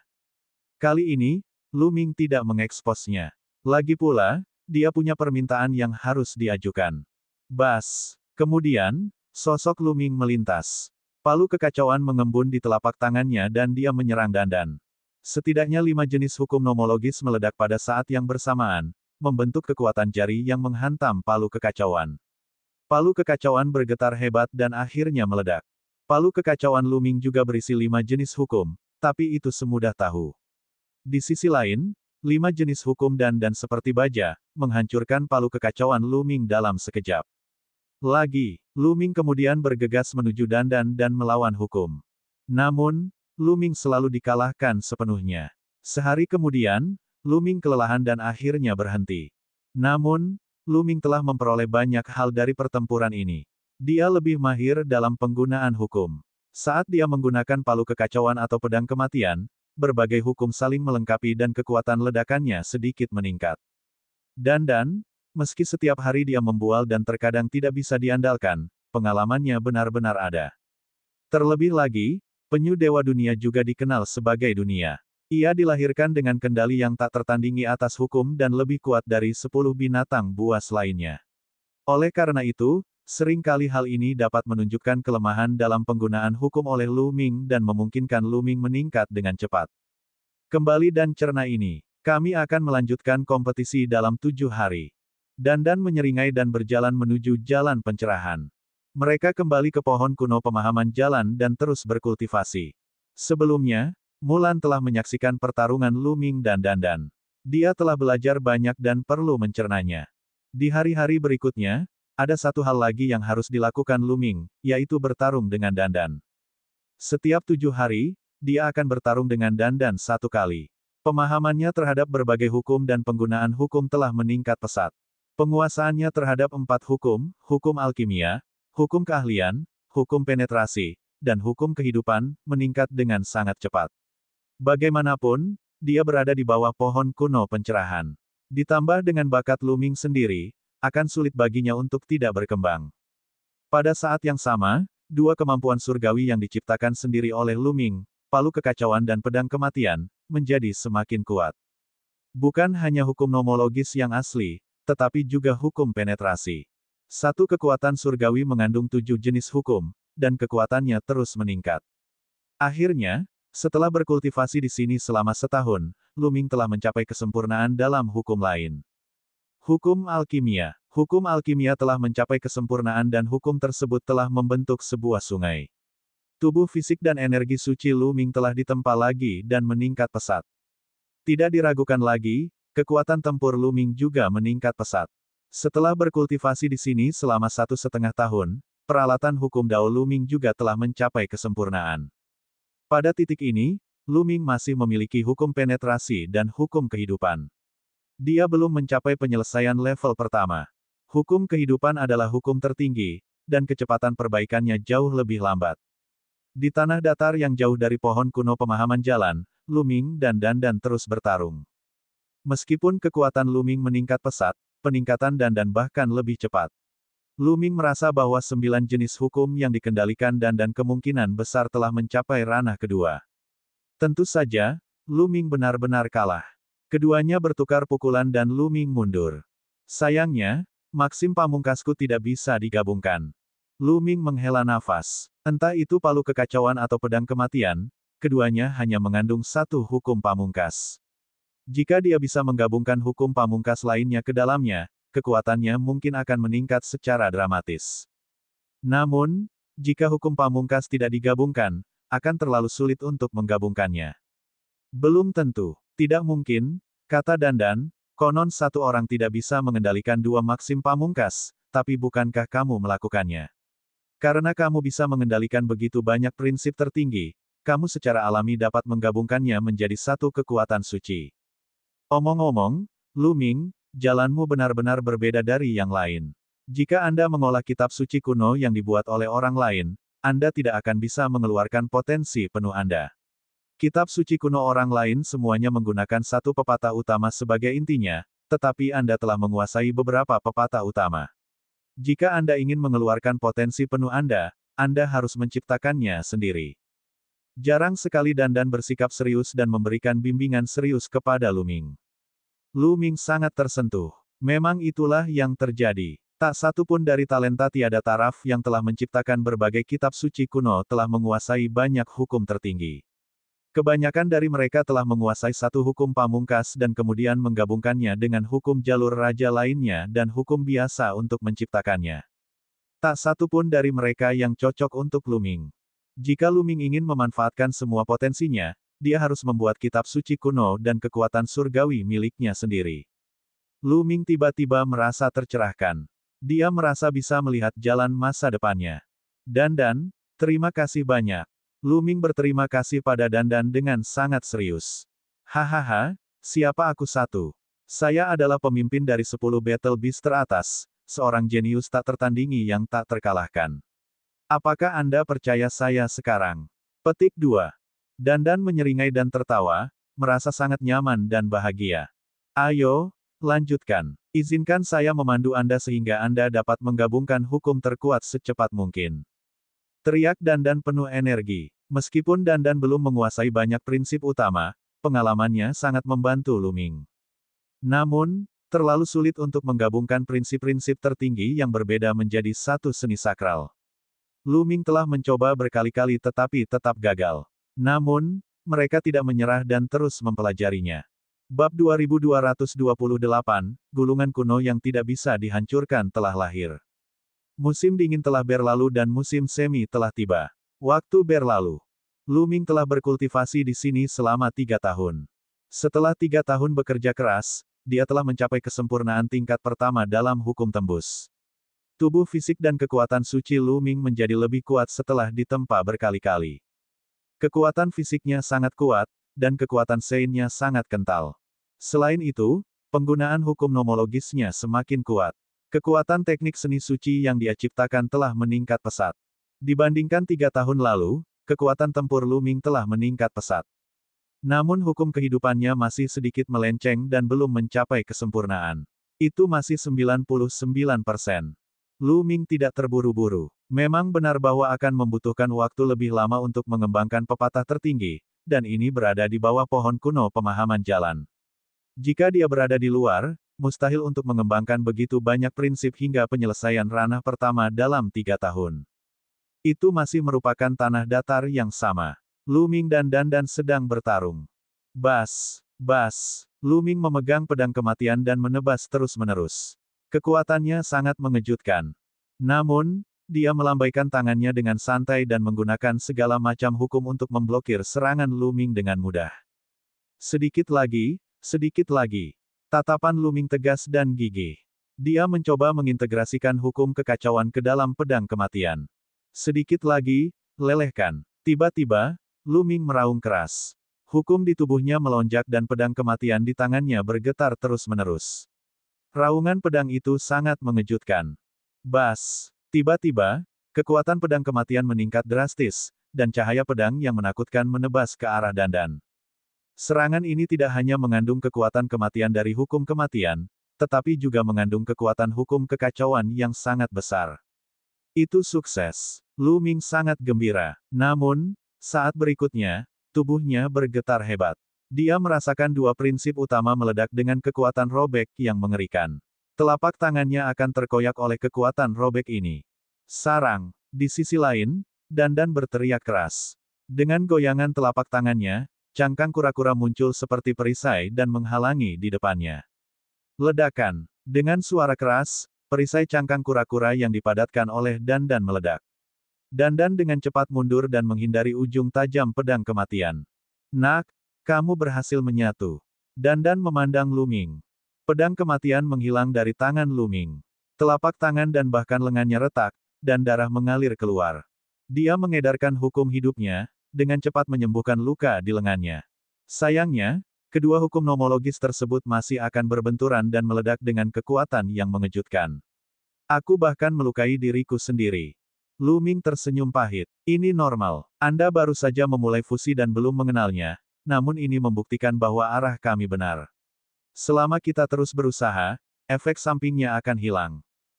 Kali ini, Lu Ming tidak mengeksposnya. Lagi pula, dia punya permintaan yang harus diajukan. Bas. Kemudian, sosok Lu Ming melintas. Palu kekacauan mengembun di telapak tangannya dan dia menyerang Dandan. Setidaknya 5 jenis hukum nomologis meledak pada saat yang bersamaan, membentuk kekuatan jari yang menghantam palu kekacauan. Palu kekacauan bergetar hebat dan akhirnya meledak. Palu kekacauan Lu Ming juga berisi 5 jenis hukum, tapi itu semudah tahu. Di sisi lain, 5 jenis hukum dan seperti baja, menghancurkan palu kekacauan Lu Ming dalam sekejap. Lagi, Lu Ming kemudian bergegas menuju Dandan dan melawan hukum. Namun, Lu Ming selalu dikalahkan sepenuhnya. Sehari kemudian, Lu Ming kelelahan dan akhirnya berhenti. Namun, Lu Ming telah memperoleh banyak hal dari pertempuran ini. Dia lebih mahir dalam penggunaan hukum. Saat dia menggunakan palu kekacauan atau pedang kematian, berbagai hukum saling melengkapi dan kekuatan ledakannya sedikit meningkat. Dandan, meski setiap hari dia membual dan terkadang tidak bisa diandalkan, pengalamannya benar-benar ada. Terlebih lagi, penyu dewa dunia juga dikenal sebagai dunia. Ia dilahirkan dengan kendali yang tak tertandingi atas hukum dan lebih kuat dari 10 binatang buas lainnya. Oleh karena itu, seringkali hal ini dapat menunjukkan kelemahan dalam penggunaan hukum oleh Lu Ming dan memungkinkan Lu Ming meningkat dengan cepat. Kembali dan cerna ini. Kami akan melanjutkan kompetisi dalam 7 hari. Dandan menyeringai dan berjalan menuju jalan pencerahan. Mereka kembali ke pohon kuno pemahaman jalan dan terus berkultivasi. Sebelumnya, Mulan telah menyaksikan pertarungan Lu Ming dan Dandan. Dia telah belajar banyak dan perlu mencernanya. Di hari-hari berikutnya, ada satu hal lagi yang harus dilakukan Lu Ming, yaitu bertarung dengan Dandan. Setiap 7 hari, dia akan bertarung dengan Dandan 1 kali. Pemahamannya terhadap berbagai hukum dan penggunaan hukum telah meningkat pesat. Penguasaannya terhadap 4 hukum, hukum alkimia, hukum keahlian, hukum penetrasi, dan hukum kehidupan, meningkat dengan sangat cepat. Bagaimanapun, dia berada di bawah pohon kuno pencerahan. Ditambah dengan bakat Lu Ming sendiri, akan sulit baginya untuk tidak berkembang. Pada saat yang sama, dua kemampuan surgawi yang diciptakan sendiri oleh Lu Ming, palu kekacauan dan pedang kematian, menjadi semakin kuat. Bukan hanya hukum nomologis yang asli, tetapi juga hukum penetrasi. Satu kekuatan surgawi mengandung 7 jenis hukum, dan kekuatannya terus meningkat. Akhirnya, setelah berkultivasi di sini selama setahun, Lu Ming telah mencapai kesempurnaan dalam hukum lain. Hukum alkimia. Hukum alkimia telah mencapai kesempurnaan dan hukum tersebut telah membentuk sebuah sungai. Tubuh fisik dan energi suci Lu Ming telah ditempa lagi dan meningkat pesat. Tidak diragukan lagi, kekuatan tempur Lu Ming juga meningkat pesat. Setelah berkultivasi di sini selama 1,5 tahun, peralatan hukum Dao Lu Ming juga telah mencapai kesempurnaan. Pada titik ini, Lu Ming masih memiliki hukum penetrasi dan hukum kehidupan. Dia belum mencapai penyelesaian level pertama. Hukum kehidupan adalah hukum tertinggi, dan kecepatan perbaikannya jauh lebih lambat. Di tanah datar yang jauh dari pohon kuno pemahaman jalan, Lu Ming dan Dandan terus bertarung. Meskipun kekuatan Lu Ming meningkat pesat, peningkatan Dandan bahkan lebih cepat. Lu Ming merasa bahwa 9 jenis hukum yang dikendalikan Dandan kemungkinan besar telah mencapai ranah kedua. Tentu saja, Lu Ming benar-benar kalah. Keduanya bertukar pukulan dan Lu Ming mundur. Sayangnya, Maksim pamungkasku tidak bisa digabungkan. Lu Ming menghela nafas. Entah itu palu kekacauan atau pedang kematian, keduanya hanya mengandung satu hukum pamungkas. Jika dia bisa menggabungkan hukum pamungkas lainnya ke dalamnya, kekuatannya mungkin akan meningkat secara dramatis. Namun, jika hukum pamungkas tidak digabungkan, akan terlalu sulit untuk menggabungkannya. Belum tentu. Tidak mungkin, kata Dandan, konon satu orang tidak bisa mengendalikan dua Maksim pamungkas, tapi bukankah kamu melakukannya? Karena kamu bisa mengendalikan begitu banyak prinsip tertinggi, kamu secara alami dapat menggabungkannya menjadi satu kekuatan suci. Omong-omong, Lu Ming, jalanmu benar-benar berbeda dari yang lain. Jika Anda mengolah kitab suci kuno yang dibuat oleh orang lain, Anda tidak akan bisa mengeluarkan potensi penuh Anda. Kitab suci kuno orang lain semuanya menggunakan satu pepatah utama sebagai intinya, tetapi Anda telah menguasai beberapa pepatah utama. Jika Anda ingin mengeluarkan potensi penuh Anda harus menciptakannya sendiri. Jarang sekali Dandan bersikap serius dan memberikan bimbingan serius kepada Lu Ming. Lu Ming sangat tersentuh. Memang itulah yang terjadi. Tak satu pun dari talenta tiada taraf yang telah menciptakan berbagai kitab suci kuno telah menguasai banyak hukum tertinggi. Kebanyakan dari mereka telah menguasai satu hukum pamungkas dan kemudian menggabungkannya dengan hukum jalur raja lainnya dan hukum biasa untuk menciptakannya. Tak satu pun dari mereka yang cocok untuk Lu Ming. Jika Lu Ming ingin memanfaatkan semua potensinya, dia harus membuat kitab suci kuno dan kekuatan surgawi miliknya sendiri. Lu Ming tiba-tiba merasa tercerahkan. Dia merasa bisa melihat jalan masa depannya. Dandan, terima kasih banyak. Lu Ming berterima kasih pada Dandan dengan sangat serius. Hahaha, siapa aku satu? Saya adalah pemimpin dari 10 Battle Beast teratas, seorang jenius tak tertandingi yang tak terkalahkan. Apakah Anda percaya saya sekarang? Petik 2. Dandan menyeringai dan tertawa, merasa sangat nyaman dan bahagia. Ayo, lanjutkan. Izinkan saya memandu Anda sehingga Anda dapat menggabungkan hukum terkuat secepat mungkin. Teriak Dandan penuh energi. Meskipun Dandan belum menguasai banyak prinsip utama, pengalamannya sangat membantu Lu Ming. Namun, terlalu sulit untuk menggabungkan prinsip-prinsip tertinggi yang berbeda menjadi satu seni sakral. Lu Ming telah mencoba berkali-kali tetapi tetap gagal. Namun, mereka tidak menyerah dan terus mempelajarinya. Bab 2228, Gulungan Kuno yang Tidak Bisa Dihancurkan telah lahir. Musim dingin telah berlalu dan musim semi telah tiba. Waktu berlalu. Lu Ming telah berkultivasi di sini selama 3 tahun. Setelah 3 tahun bekerja keras, dia telah mencapai kesempurnaan tingkat pertama dalam hukum tembus. Tubuh fisik dan kekuatan suci Lu Ming menjadi lebih kuat setelah ditempa berkali-kali. Kekuatan fisiknya sangat kuat, dan kekuatan seinnya sangat kental. Selain itu, penggunaan hukum nomologisnya semakin kuat. Kekuatan teknik seni suci yang dia ciptakan telah meningkat pesat. Dibandingkan 3 tahun lalu, kekuatan tempur Lu Ming telah meningkat pesat. Namun hukum kehidupannya masih sedikit melenceng dan belum mencapai kesempurnaan. Itu masih 99%. Lu Ming tidak terburu-buru. Memang benar bahwa akan membutuhkan waktu lebih lama untuk mengembangkan pepatah tertinggi, dan ini berada di bawah pohon kuno pemahaman jalan. Jika dia berada di luar, mustahil untuk mengembangkan begitu banyak prinsip hingga penyelesaian ranah pertama dalam 3 tahun. Itu masih merupakan tanah datar yang sama. Lu Ming dan Dandan sedang bertarung. Bas, bas. Lu Ming memegang pedang kematian dan menebas terus-menerus. Kekuatannya sangat mengejutkan. Namun, dia melambaikan tangannya dengan santai dan menggunakan segala macam hukum untuk memblokir serangan Lu Ming dengan mudah. Sedikit lagi, sedikit lagi. Tatapan Lu Ming tegas dan gigih. Dia mencoba mengintegrasikan hukum kekacauan ke dalam pedang kematian. Sedikit lagi, lelehkan. Tiba-tiba, Lu Ming meraung keras. Hukum di tubuhnya melonjak dan pedang kematian di tangannya bergetar terus-menerus. Raungan pedang itu sangat mengejutkan. Bas! Tiba-tiba, kekuatan pedang kematian meningkat drastis, dan cahaya pedang yang menakutkan menebas ke arah Dandan. Serangan ini tidak hanya mengandung kekuatan kematian dari hukum kematian, tetapi juga mengandung kekuatan hukum kekacauan yang sangat besar. Itu sukses. Lu Ming sangat gembira. Namun, saat berikutnya, tubuhnya bergetar hebat. Dia merasakan dua prinsip utama meledak dengan kekuatan robek yang mengerikan. Telapak tangannya akan terkoyak oleh kekuatan robek ini. Sarang. Di sisi lain, Dandan berteriak keras. Dengan goyangan telapak tangannya, cangkang kura-kura muncul seperti perisai dan menghalangi di depannya. Ledakan. Dengan suara keras, perisai cangkang kura-kura yang dipadatkan oleh Dandan meledak. Dandan dengan cepat mundur dan menghindari ujung tajam pedang kematian. Nak, kamu berhasil menyatu. Dandan memandang Lu Ming. Pedang kematian menghilang dari tangan Lu Ming. Telapak tangan dan bahkan lengannya retak, dan darah mengalir keluar. Dia mengedarkan hukum hidupnya, dengan cepat menyembuhkan luka di lengannya. Sayangnya, kedua hukum nomologis tersebut masih akan berbenturan dan meledak dengan kekuatan yang mengejutkan. Aku bahkan melukai diriku sendiri. Lu Ming tersenyum pahit. Ini normal. Anda baru saja memulai fusi dan belum mengenalnya, namun ini membuktikan bahwa arah kami benar. Selama kita terus berusaha, efek sampingnya akan hilang.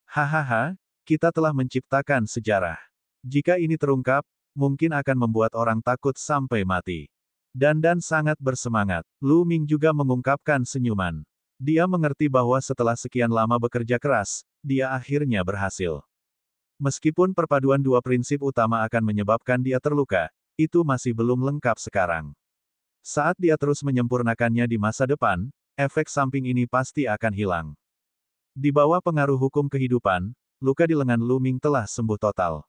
Hahaha, kita telah menciptakan sejarah. Jika ini terungkap, mungkin akan membuat orang takut sampai mati. Dandan sangat bersemangat. Lu Ming juga mengungkapkan senyuman. Dia mengerti bahwa setelah sekian lama bekerja keras, dia akhirnya berhasil. Meskipun perpaduan dua prinsip utama akan menyebabkan dia terluka, itu masih belum lengkap sekarang. Saat dia terus menyempurnakannya di masa depan, efek samping ini pasti akan hilang. Di bawah pengaruh hukum kehidupan, luka di lengan Lu Ming telah sembuh total.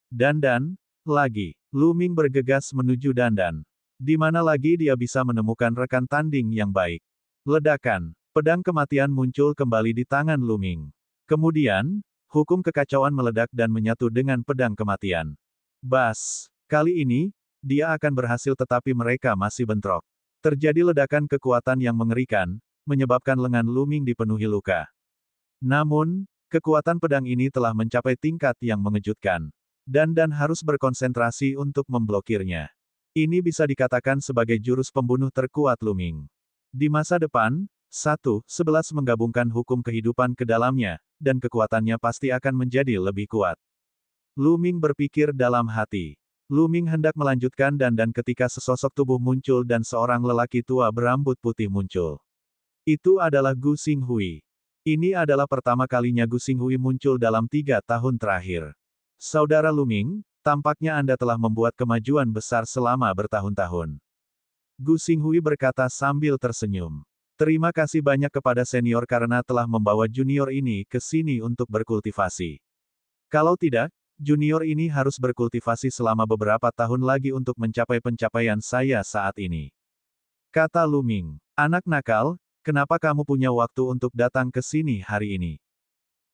Dandan, lagi. Lu Ming bergegas menuju Dandan. Di mana lagi dia bisa menemukan rekan tanding yang baik? Ledakan. Pedang kematian muncul kembali di tangan Lu Ming. Kemudian, hukum kekacauan meledak dan menyatu dengan pedang kematian. Bas. Kali ini, dia akan berhasil tetapi mereka masih bentrok. Terjadi ledakan kekuatan yang mengerikan, menyebabkan lengan Lu Ming dipenuhi luka. Namun, kekuatan pedang ini telah mencapai tingkat yang mengejutkan. Dandan harus berkonsentrasi untuk memblokirnya. Ini bisa dikatakan sebagai jurus pembunuh terkuat Lu Ming. Di masa depan, 1/11 menggabungkan hukum kehidupan ke dalamnya, dan kekuatannya pasti akan menjadi lebih kuat. Lu Ming berpikir dalam hati. Lu Ming hendak melanjutkan Dandan ketika sesosok tubuh muncul dan seorang lelaki tua berambut putih muncul. Itu adalah Gu Xinghui. Ini adalah pertama kalinya Gu Xinghui muncul dalam 3 tahun terakhir. Saudara Lu Ming, tampaknya Anda telah membuat kemajuan besar selama bertahun-tahun. Gu Xinghui berkata sambil tersenyum. Terima kasih banyak kepada senior karena telah membawa junior ini ke sini untuk berkultivasi. Kalau tidak, junior ini harus berkultivasi selama beberapa tahun lagi untuk mencapai pencapaian saya saat ini. Kata Lu Ming. Anak nakal, kenapa kamu punya waktu untuk datang ke sini hari ini?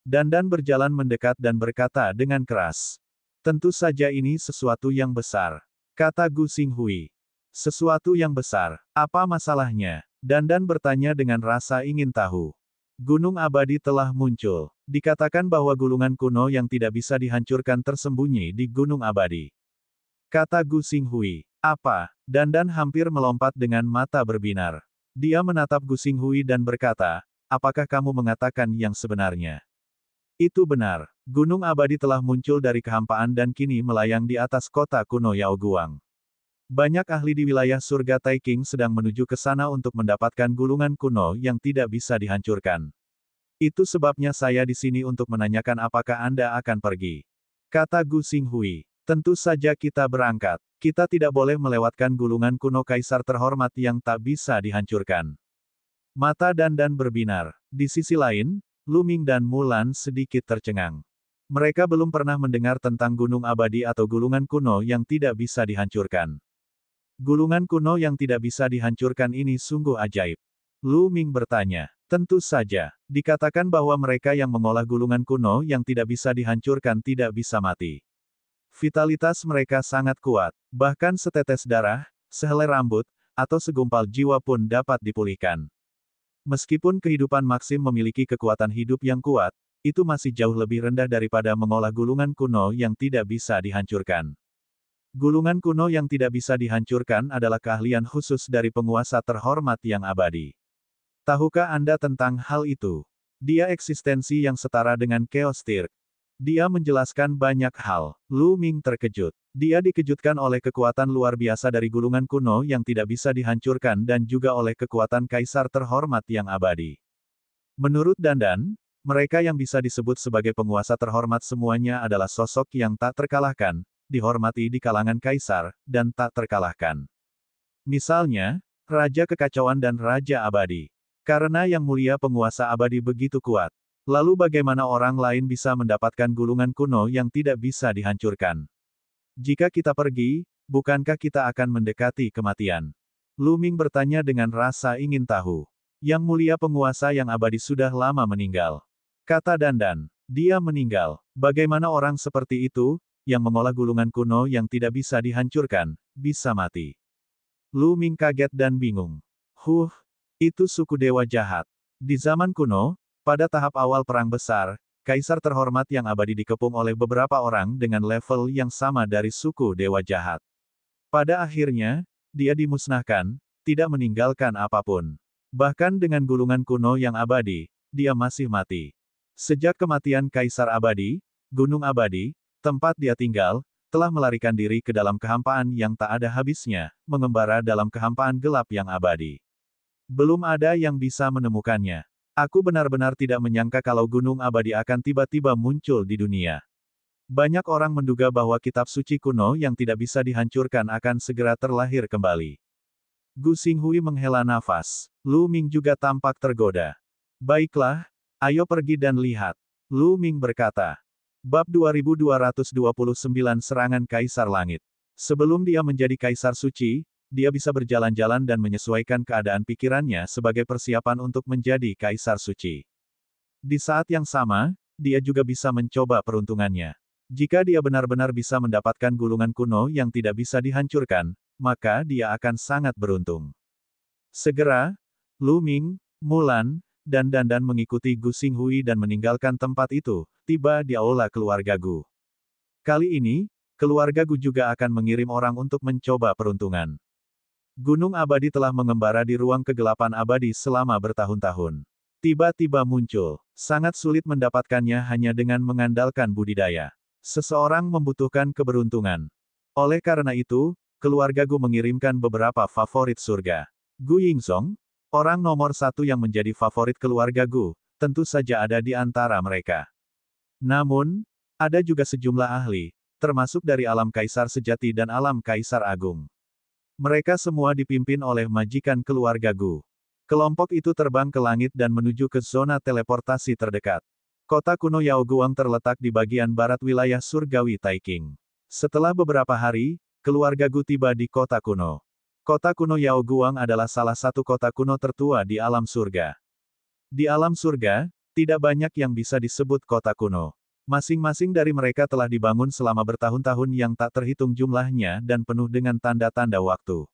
Dandan berjalan mendekat dan berkata dengan keras. Tentu saja ini sesuatu yang besar. Kata Gu Xinghui. Sesuatu yang besar. Apa masalahnya? Dandan bertanya dengan rasa ingin tahu. Gunung abadi telah muncul. Dikatakan bahwa gulungan kuno yang tidak bisa dihancurkan tersembunyi di gunung abadi. Kata Gu Xinghui. Apa? Dandan hampir melompat dengan mata berbinar. Dia menatap Gu Xinghui dan berkata, apakah kamu mengatakan yang sebenarnya? Itu benar. Gunung abadi telah muncul dari kehampaan dan kini melayang di atas kota kuno Yaoguang. Banyak ahli di wilayah surga Taiking sedang menuju ke sana untuk mendapatkan gulungan kuno yang tidak bisa dihancurkan. Itu sebabnya saya di sini untuk menanyakan apakah Anda akan pergi. Kata Gu Xinghui. Tentu saja kita berangkat. Kita tidak boleh melewatkan gulungan kuno kaisar terhormat yang tak bisa dihancurkan. Mata Dandan berbinar. Di sisi lain, Lu Ming dan Mulan sedikit tercengang. Mereka belum pernah mendengar tentang gunung abadi atau gulungan kuno yang tidak bisa dihancurkan. Gulungan kuno yang tidak bisa dihancurkan ini sungguh ajaib. Lu Ming bertanya. Tentu saja, dikatakan bahwa mereka yang mengolah gulungan kuno yang tidak bisa dihancurkan tidak bisa mati. Vitalitas mereka sangat kuat, bahkan setetes darah, sehelai rambut, atau segumpal jiwa pun dapat dipulihkan. Meskipun kehidupan Maxim memiliki kekuatan hidup yang kuat, itu masih jauh lebih rendah daripada mengolah gulungan kuno yang tidak bisa dihancurkan. Gulungan kuno yang tidak bisa dihancurkan adalah keahlian khusus dari penguasa terhormat yang abadi. Tahukah Anda tentang hal itu? Dia eksistensi yang setara dengan Chaos Tirk. Dia menjelaskan banyak hal. Lu Ming terkejut. Dia dikejutkan oleh kekuatan luar biasa dari gulungan kuno yang tidak bisa dihancurkan dan juga oleh kekuatan kaisar terhormat yang abadi. Menurut Dandan, mereka yang bisa disebut sebagai penguasa terhormat semuanya adalah sosok yang tak terkalahkan, dihormati di kalangan kaisar, dan tak terkalahkan. Misalnya, Raja Kekacauan dan Raja Abadi. Karena yang mulia penguasa abadi begitu kuat. Lalu bagaimana orang lain bisa mendapatkan gulungan kuno yang tidak bisa dihancurkan? Jika kita pergi, bukankah kita akan mendekati kematian? Lu Ming bertanya dengan rasa ingin tahu. Yang mulia penguasa yang abadi sudah lama meninggal. Kata Dandan, dia meninggal. Bagaimana orang seperti itu, yang mengolah gulungan kuno yang tidak bisa dihancurkan, bisa mati? Lu Ming kaget dan bingung. Itu suku dewa jahat. Di zaman kuno, pada tahap awal perang besar, kaisar terhormat yang abadi dikepung oleh beberapa orang dengan level yang sama dari suku dewa jahat. Pada akhirnya, dia dimusnahkan, tidak meninggalkan apapun. Bahkan dengan gulungan kuno yang abadi, dia masih mati. Sejak kematian kaisar abadi, gunung abadi, tempat dia tinggal, telah melarikan diri ke dalam kehampaan yang tak ada habisnya, mengembara dalam kehampaan gelap yang abadi. Belum ada yang bisa menemukannya. Aku benar-benar tidak menyangka kalau gunung abadi akan tiba-tiba muncul di dunia. Banyak orang menduga bahwa kitab suci kuno yang tidak bisa dihancurkan akan segera terlahir kembali. Gu Xinghui menghela nafas. Lu Ming juga tampak tergoda. Baiklah, ayo pergi dan lihat. Lu Ming berkata. Bab 2229 Serangan Kaisar Langit. Sebelum dia menjadi Kaisar Suci, dia bisa berjalan-jalan dan menyesuaikan keadaan pikirannya sebagai persiapan untuk menjadi Kaisar Suci. Di saat yang sama, dia juga bisa mencoba peruntungannya. Jika dia benar-benar bisa mendapatkan gulungan kuno yang tidak bisa dihancurkan, maka dia akan sangat beruntung. Segera, Lu Ming, Mulan, dan Dandan mengikuti Gu Xinghui dan meninggalkan tempat itu, tiba di aula keluarga Gu. Kali ini, keluarga Gu juga akan mengirim orang untuk mencoba peruntungan. Gunung abadi telah mengembara di ruang kegelapan abadi selama bertahun-tahun. Tiba-tiba muncul. Sangat sulit mendapatkannya hanya dengan mengandalkan budidaya. Seseorang membutuhkan keberuntungan. Oleh karena itu, keluarga Gu mengirimkan beberapa favorit surga. Gu Yingzong, orang nomor satu yang menjadi favorit keluarga Gu, tentu saja ada di antara mereka. Namun, ada juga sejumlah ahli, termasuk dari alam kaisar sejati dan alam kaisar agung. Mereka semua dipimpin oleh majikan keluarga Gu. Kelompok itu terbang ke langit dan menuju ke zona teleportasi terdekat. Kota kuno Yaoguang terletak di bagian barat wilayah surgawi Taiking. Setelah beberapa hari, keluarga Gu tiba di kota kuno. Kota kuno Yaoguang adalah salah satu kota kuno tertua di alam surga. Di alam surga, tidak banyak yang bisa disebut kota kuno. Masing-masing dari mereka telah dibangun selama bertahun-tahun yang tak terhitung jumlahnya dan penuh dengan tanda-tanda waktu.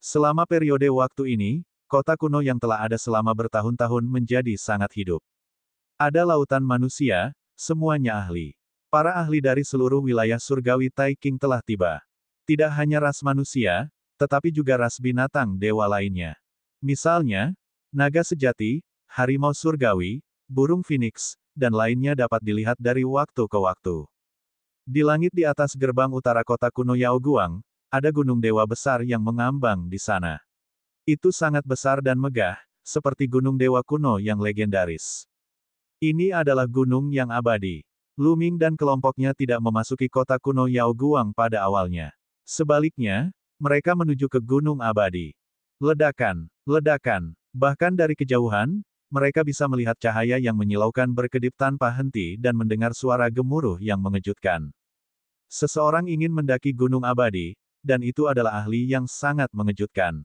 Selama periode waktu ini, kota kuno yang telah ada selama bertahun-tahun menjadi sangat hidup. Ada lautan manusia, semuanya ahli. Para ahli dari seluruh wilayah surgawi Taiping telah tiba. Tidak hanya ras manusia, tetapi juga ras binatang dewa lainnya. Misalnya, naga sejati, harimau surgawi, burung phoenix, dan lainnya dapat dilihat dari waktu ke waktu. Di langit di atas gerbang utara kota kuno Yaoguang, ada gunung dewa besar yang mengambang di sana. Itu sangat besar dan megah, seperti gunung dewa kuno yang legendaris. Ini adalah gunung yang abadi. Lu Ming dan kelompoknya tidak memasuki kota kuno Yaoguang pada awalnya. Sebaliknya, mereka menuju ke gunung abadi. Ledakan, ledakan, bahkan dari kejauhan, mereka bisa melihat cahaya yang menyilaukan berkedip tanpa henti dan mendengar suara gemuruh yang mengejutkan. Seseorang ingin mendaki gunung abadi, dan itu adalah ahli yang sangat mengejutkan.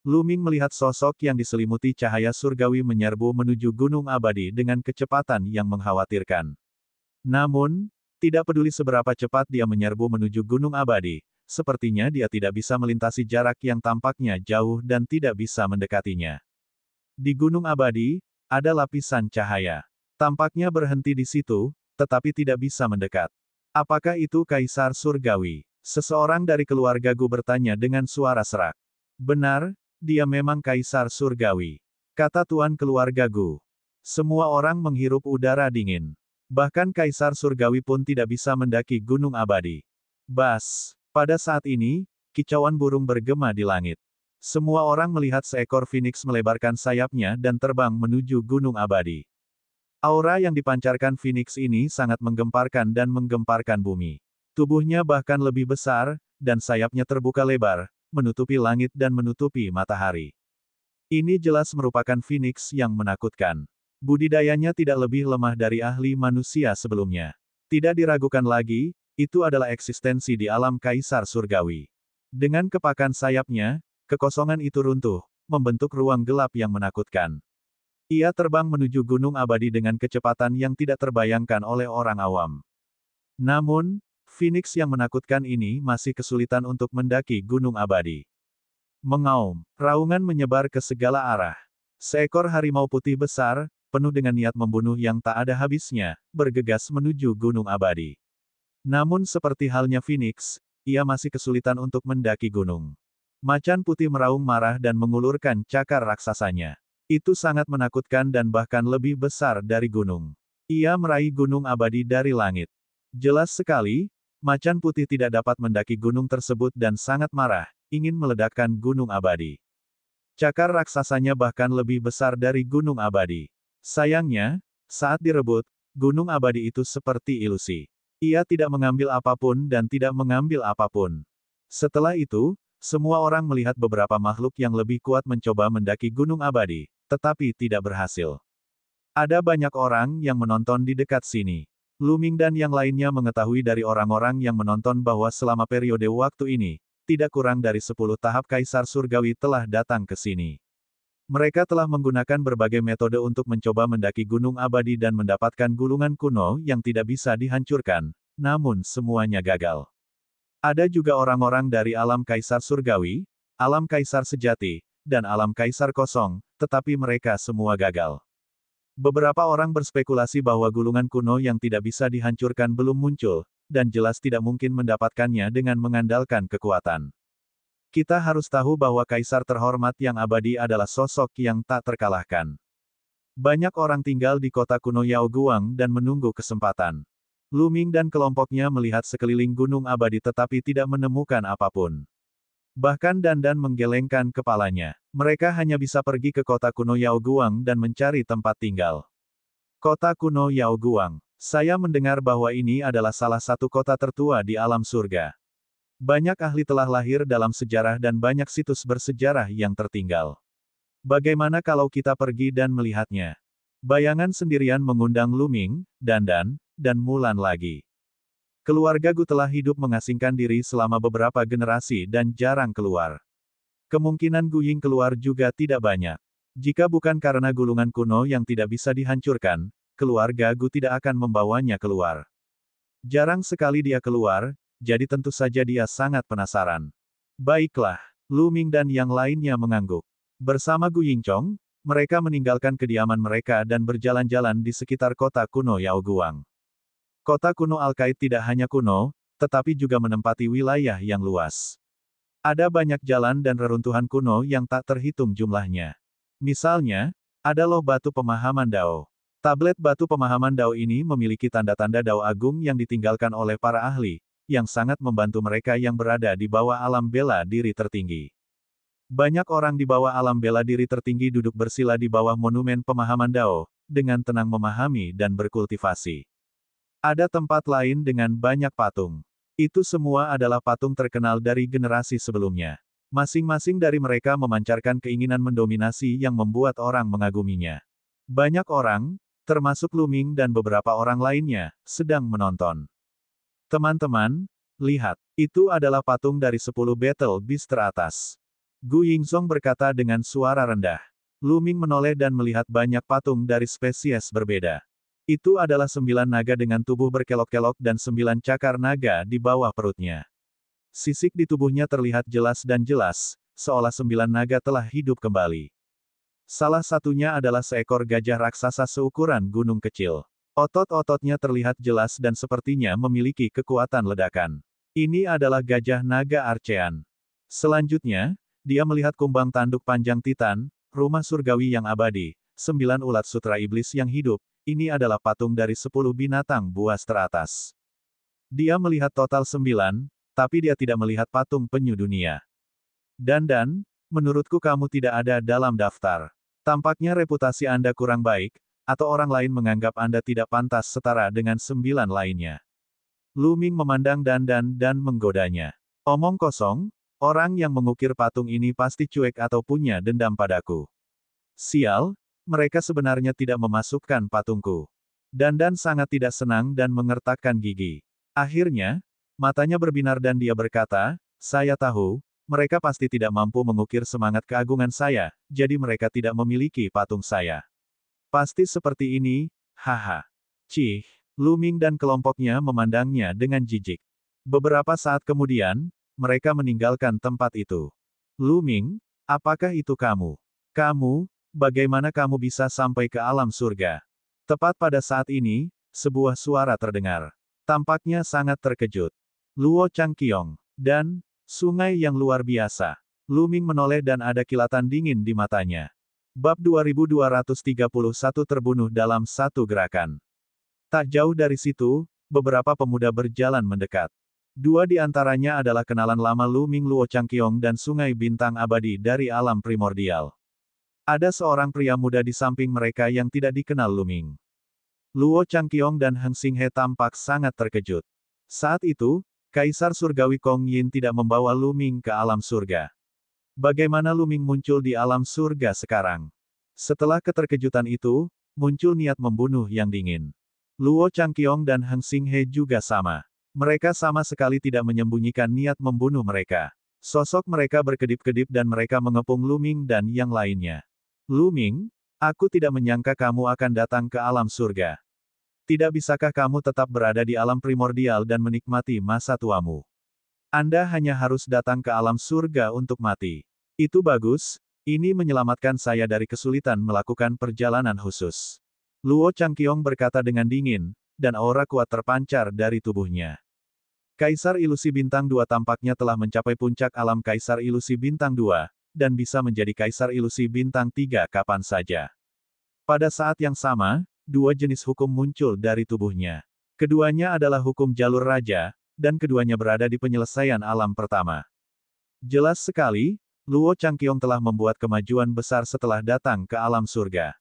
Lu Ming melihat sosok yang diselimuti cahaya surgawi menyerbu menuju gunung abadi dengan kecepatan yang mengkhawatirkan. Namun, tidak peduli seberapa cepat dia menyerbu menuju gunung abadi, sepertinya dia tidak bisa melintasi jarak yang tampaknya jauh dan tidak bisa mendekatinya. Di gunung abadi, ada lapisan cahaya. Tampaknya berhenti di situ, tetapi tidak bisa mendekat. Apakah itu Kaisar Surgawi? Seseorang dari keluarga Gu bertanya dengan suara serak. Benar, dia memang Kaisar Surgawi, kata tuan keluarga Gu. Semua orang menghirup udara dingin. Bahkan Kaisar Surgawi pun tidak bisa mendaki gunung abadi. Bas, pada saat ini, kicauan burung bergema di langit. Semua orang melihat seekor phoenix melebarkan sayapnya dan terbang menuju gunung abadi. Aura yang dipancarkan phoenix ini sangat menggemparkan dan menggemparkan bumi. Tubuhnya bahkan lebih besar, dan sayapnya terbuka lebar, menutupi langit dan menutupi matahari. Ini jelas merupakan phoenix yang menakutkan. Budidayanya tidak lebih lemah dari ahli manusia sebelumnya. Tidak diragukan lagi, itu adalah eksistensi di alam Kaisar Surgawi. Dengan kepakan sayapnya, kekosongan itu runtuh, membentuk ruang gelap yang menakutkan. Ia terbang menuju gunung abadi dengan kecepatan yang tidak terbayangkan oleh orang awam. Namun, phoenix yang menakutkan ini masih kesulitan untuk mendaki gunung abadi. Mengaum, raungan menyebar ke segala arah. Seekor harimau putih besar, penuh dengan niat membunuh yang tak ada habisnya, bergegas menuju gunung abadi. Namun seperti halnya phoenix, ia masih kesulitan untuk mendaki gunung. Macan putih meraung marah dan mengulurkan cakar raksasanya. Itu sangat menakutkan dan bahkan lebih besar dari gunung. Ia meraih gunung abadi dari langit. Jelas sekali, macan putih tidak dapat mendaki gunung tersebut dan sangat marah, ingin meledakkan gunung abadi. Cakar raksasanya bahkan lebih besar dari gunung abadi. Sayangnya, saat direbut, gunung abadi itu seperti ilusi. Ia tidak mengambil apapun dan tidak mengambil apapun. Setelah itu, semua orang melihat beberapa makhluk yang lebih kuat mencoba mendaki gunung abadi, tetapi tidak berhasil. Ada banyak orang yang menonton di dekat sini. Lu Ming dan yang lainnya mengetahui dari orang-orang yang menonton bahwa selama periode waktu ini, tidak kurang dari 10 tahap Kaisar Surgawi telah datang ke sini. Mereka telah menggunakan berbagai metode untuk mencoba mendaki gunung abadi dan mendapatkan gulungan kuno yang tidak bisa dihancurkan, namun semuanya gagal. Ada juga orang-orang dari alam Kaisar Surgawi, alam Kaisar Sejati, dan alam Kaisar Kosong, tetapi mereka semua gagal. Beberapa orang berspekulasi bahwa gulungan kuno yang tidak bisa dihancurkan belum muncul, dan jelas tidak mungkin mendapatkannya dengan mengandalkan kekuatan. Kita harus tahu bahwa Kaisar terhormat yang abadi adalah sosok yang tak terkalahkan. Banyak orang tinggal di kota kuno Yaoguang dan menunggu kesempatan. Lu Ming dan kelompoknya melihat sekeliling gunung abadi tetapi tidak menemukan apapun. Bahkan Dandan menggelengkan kepalanya. Mereka hanya bisa pergi ke kota kuno Yaoguang dan mencari tempat tinggal. Kota kuno Yaoguang. Saya mendengar bahwa ini adalah salah satu kota tertua di alam surga. Banyak ahli telah lahir dalam sejarah dan banyak situs bersejarah yang tertinggal. Bagaimana kalau kita pergi dan melihatnya? Bayangan sendirian mengundang Lu Ming, Dandan, dan Mulan lagi. Keluarga Gu telah hidup mengasingkan diri selama beberapa generasi dan jarang keluar. Kemungkinan Gu Ying keluar juga tidak banyak. Jika bukan karena gulungan kuno yang tidak bisa dihancurkan, keluarga Gu tidak akan membawanya keluar. Jarang sekali dia keluar, jadi tentu saja dia sangat penasaran. Baiklah, Lu Ming dan yang lainnya mengangguk. Bersama Gu Yingchong, mereka meninggalkan kediaman mereka dan berjalan-jalan di sekitar kota kuno Yaoguang. Kota kuno Alkaid tidak hanya kuno, tetapi juga menempati wilayah yang luas. Ada banyak jalan dan reruntuhan kuno yang tak terhitung jumlahnya. Misalnya, ada loh batu pemahaman Dao. Tablet batu pemahaman Dao ini memiliki tanda-tanda Dao Agung yang ditinggalkan oleh para ahli, yang sangat membantu mereka yang berada di bawah alam bela diri tertinggi. Banyak orang di bawah alam bela diri tertinggi duduk bersila di bawah monumen pemahaman Dao, dengan tenang memahami dan berkultivasi. Ada tempat lain dengan banyak patung. Itu semua adalah patung terkenal dari generasi sebelumnya. Masing-masing dari mereka memancarkan keinginan mendominasi yang membuat orang mengaguminya. Banyak orang, termasuk Lu Ming dan beberapa orang lainnya, sedang menonton. Teman-teman, lihat, itu adalah patung dari 10 Battle Beast teratas. Gu Yingzong berkata dengan suara rendah. Lu Ming menoleh dan melihat banyak patung dari spesies berbeda. Itu adalah 9 naga dengan tubuh berkelok-kelok dan 9 cakar naga di bawah perutnya. Sisik di tubuhnya terlihat jelas dan jelas, seolah 9 naga telah hidup kembali. Salah satunya adalah seekor gajah raksasa seukuran gunung kecil. Otot-ototnya terlihat jelas dan sepertinya memiliki kekuatan ledakan. Ini adalah gajah naga Archean. Selanjutnya, dia melihat kumbang tanduk panjang Titan, rumah surgawi yang abadi, 9 ulat sutra iblis yang hidup. Ini adalah patung dari 10 binatang buas teratas. Dia melihat total 9, tapi dia tidak melihat patung penyu dunia. Dan, menurutku kamu tidak ada dalam daftar. Tampaknya reputasi Anda kurang baik, atau orang lain menganggap Anda tidak pantas setara dengan 9 lainnya. Lu Ming memandang dan menggodanya. Omong kosong, orang yang mengukir patung ini pasti cuek atau punya dendam padaku. Sial, mereka sebenarnya tidak memasukkan patungku. Dan sangat tidak senang dan mengertakkan gigi. Akhirnya, matanya berbinar dan dia berkata, saya tahu, mereka pasti tidak mampu mengukir semangat keagungan saya, jadi mereka tidak memiliki patung saya. Pasti seperti ini, haha. Cih, Lu Ming dan kelompoknya memandangnya dengan jijik. Beberapa saat kemudian, mereka meninggalkan tempat itu. Lu Ming, apakah itu kamu? Kamu, bagaimana kamu bisa sampai ke alam surga? Tepat pada saat ini, sebuah suara terdengar. Tampaknya sangat terkejut. Luo Changqiong. Dan, sungai yang luar biasa. Lu Ming menoleh dan ada kilatan dingin di matanya. Bab 2231 terbunuh dalam satu gerakan. Tak jauh dari situ, beberapa pemuda berjalan mendekat. 2 di antaranya adalah kenalan lama Lu Ming Luo Changqiong dan sungai bintang abadi dari alam primordial. Ada seorang pria muda di samping mereka yang tidak dikenal Lu Ming. Luo Changqiong dan Heng Xinghe tampak sangat terkejut. Saat itu, Kaisar Surgawi Kong Yin tidak membawa Lu Ming ke alam surga. Bagaimana Lu Ming muncul di alam surga sekarang? Setelah keterkejutan itu, muncul niat membunuh yang dingin. Luo Changqiong dan Heng Xinghe juga sama. Mereka sama sekali tidak menyembunyikan niat membunuh mereka. Sosok mereka berkedip-kedip dan mereka mengepung Lu Ming dan yang lainnya. Lu Ming, aku tidak menyangka kamu akan datang ke alam surga. Tidak bisakah kamu tetap berada di alam primordial dan menikmati masa tuamu? Anda hanya harus datang ke alam surga untuk mati. Itu bagus, ini menyelamatkan saya dari kesulitan melakukan perjalanan khusus. Luo Changqiong berkata dengan dingin, dan aura kuat terpancar dari tubuhnya. Kaisar Ilusi Bintang 2 tampaknya telah mencapai puncak alam Kaisar Ilusi Bintang 2, dan bisa menjadi Kaisar Ilusi Bintang 3 kapan saja. Pada saat yang sama, 2 jenis hukum muncul dari tubuhnya. Keduanya adalah hukum jalur raja, dan keduanya berada di penyelesaian alam pertama. Jelas sekali, Luo Changqiong telah membuat kemajuan besar setelah datang ke alam surga.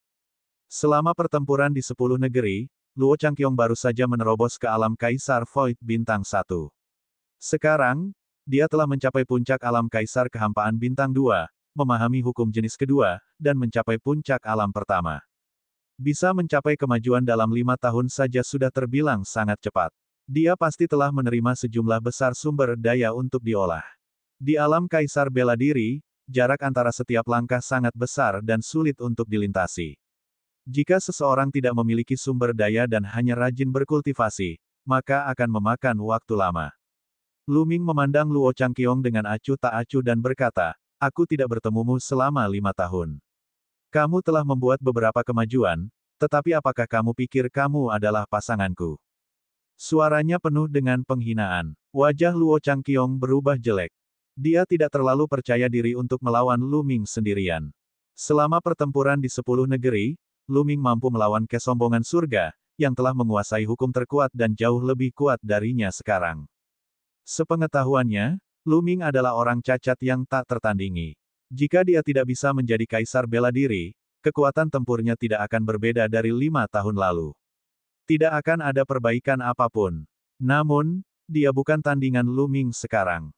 Selama pertempuran di 10 negeri, Luo Changqiong baru saja menerobos ke alam Kaisar Void Bintang 1. Sekarang, dia telah mencapai puncak alam Kaisar Kehampaan Bintang 2, memahami hukum jenis kedua, dan mencapai puncak alam pertama. Bisa mencapai kemajuan dalam 5 tahun saja sudah terbilang sangat cepat. Dia pasti telah menerima sejumlah besar sumber daya untuk diolah. Di alam Kaisar Bela Diri, jarak antara setiap langkah sangat besar dan sulit untuk dilintasi. Jika seseorang tidak memiliki sumber daya dan hanya rajin berkultivasi, maka akan memakan waktu lama. Lu Ming memandang Luo Changqiong dengan acuh tak acuh dan berkata, aku tidak bertemumu selama 5 tahun. Kamu telah membuat beberapa kemajuan, tetapi apakah kamu pikir kamu adalah pasanganku? Suaranya penuh dengan penghinaan. Wajah Luo Changqiong berubah jelek. Dia tidak terlalu percaya diri untuk melawan Lu Ming sendirian. Selama pertempuran di 10 negeri, Lu Ming mampu melawan kesombongan surga, yang telah menguasai hukum terkuat dan jauh lebih kuat darinya sekarang. Sepengetahuannya, Lu Ming adalah orang cacat yang tak tertandingi. Jika dia tidak bisa menjadi kaisar bela diri, kekuatan tempurnya tidak akan berbeda dari 5 tahun lalu. Tidak akan ada perbaikan apapun. Namun, dia bukan tandingan Lu Ming sekarang.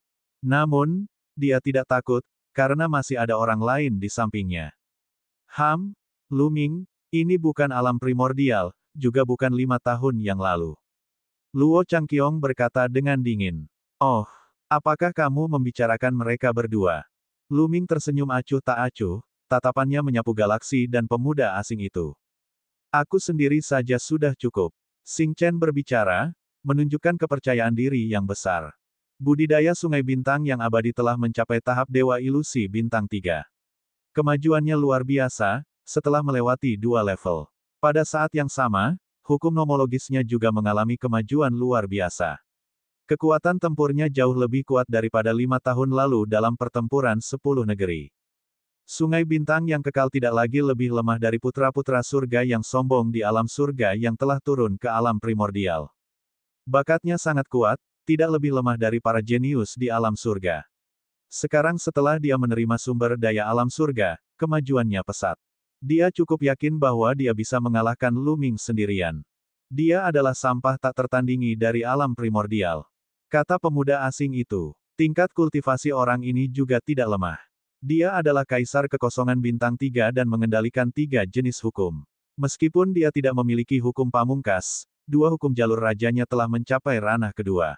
Namun, dia tidak takut, karena masih ada orang lain di sampingnya. Lu Ming, ini bukan alam primordial, juga bukan 5 tahun yang lalu. Luo Changqiong berkata dengan dingin. Oh, apakah kamu membicarakan mereka berdua? Lu Ming tersenyum acuh tak acuh, tatapannya menyapu galaksi dan pemuda asing itu. Aku sendiri saja sudah cukup. Xing Chen berbicara, menunjukkan kepercayaan diri yang besar. Budidaya Sungai Bintang yang abadi telah mencapai tahap Dewa Ilusi Bintang 3. Kemajuannya luar biasa, setelah melewati 2 level. Pada saat yang sama, hukum nomologisnya juga mengalami kemajuan luar biasa. Kekuatan tempurnya jauh lebih kuat daripada 5 tahun lalu dalam pertempuran 10 negeri. Sungai Bintang yang kekal tidak lagi lebih lemah dari putra-putra surga yang sombong di alam surga yang telah turun ke alam primordial. Bakatnya sangat kuat, tidak lebih lemah dari para jenius di alam surga. Sekarang setelah dia menerima sumber daya alam surga, kemajuannya pesat. Dia cukup yakin bahwa dia bisa mengalahkan Lu Ming sendirian. Dia adalah sampah tak tertandingi dari alam primordial. Kata pemuda asing itu. Tingkat kultivasi orang ini juga tidak lemah. Dia adalah kaisar kekosongan bintang 3 dan mengendalikan 3 jenis hukum. Meskipun dia tidak memiliki hukum pamungkas, 2 hukum jalur rajanya telah mencapai ranah kedua.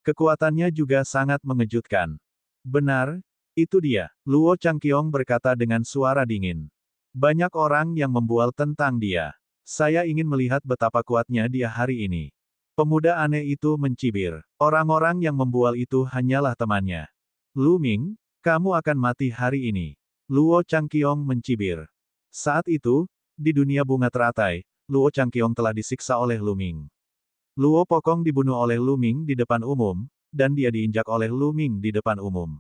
Kekuatannya juga sangat mengejutkan. Benar, itu dia, Luo Changqiong berkata dengan suara dingin. Banyak orang yang membual tentang dia. Saya ingin melihat betapa kuatnya dia hari ini. Pemuda aneh itu mencibir. Orang-orang yang membual itu hanyalah temannya. Lu Ming, kamu akan mati hari ini. Luo Changqiong mencibir. Saat itu, di dunia bunga teratai, Luo Changqiong telah disiksa oleh Lu Ming. Luo Pokong dibunuh oleh Lu Ming di depan umum, dan dia diinjak oleh Lu Ming di depan umum.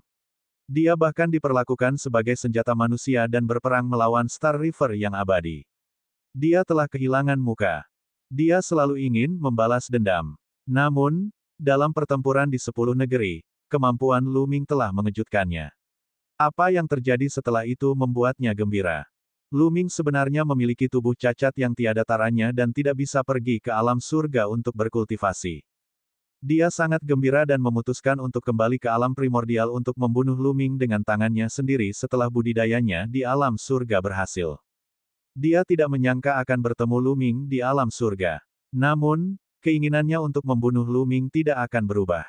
Dia bahkan diperlakukan sebagai senjata manusia dan berperang melawan Star River yang abadi. Dia telah kehilangan muka. Dia selalu ingin membalas dendam. Namun, dalam pertempuran di 10 negeri, kemampuan Lu Ming telah mengejutkannya. Apa yang terjadi setelah itu membuatnya gembira. Lu Ming sebenarnya memiliki tubuh cacat yang tiada taranya dan tidak bisa pergi ke alam surga untuk berkultivasi. Dia sangat gembira dan memutuskan untuk kembali ke alam primordial untuk membunuh Lu Ming dengan tangannya sendiri setelah budidayanya di alam surga berhasil. Dia tidak menyangka akan bertemu Lu Ming di alam surga. Namun, keinginannya untuk membunuh Lu Ming tidak akan berubah.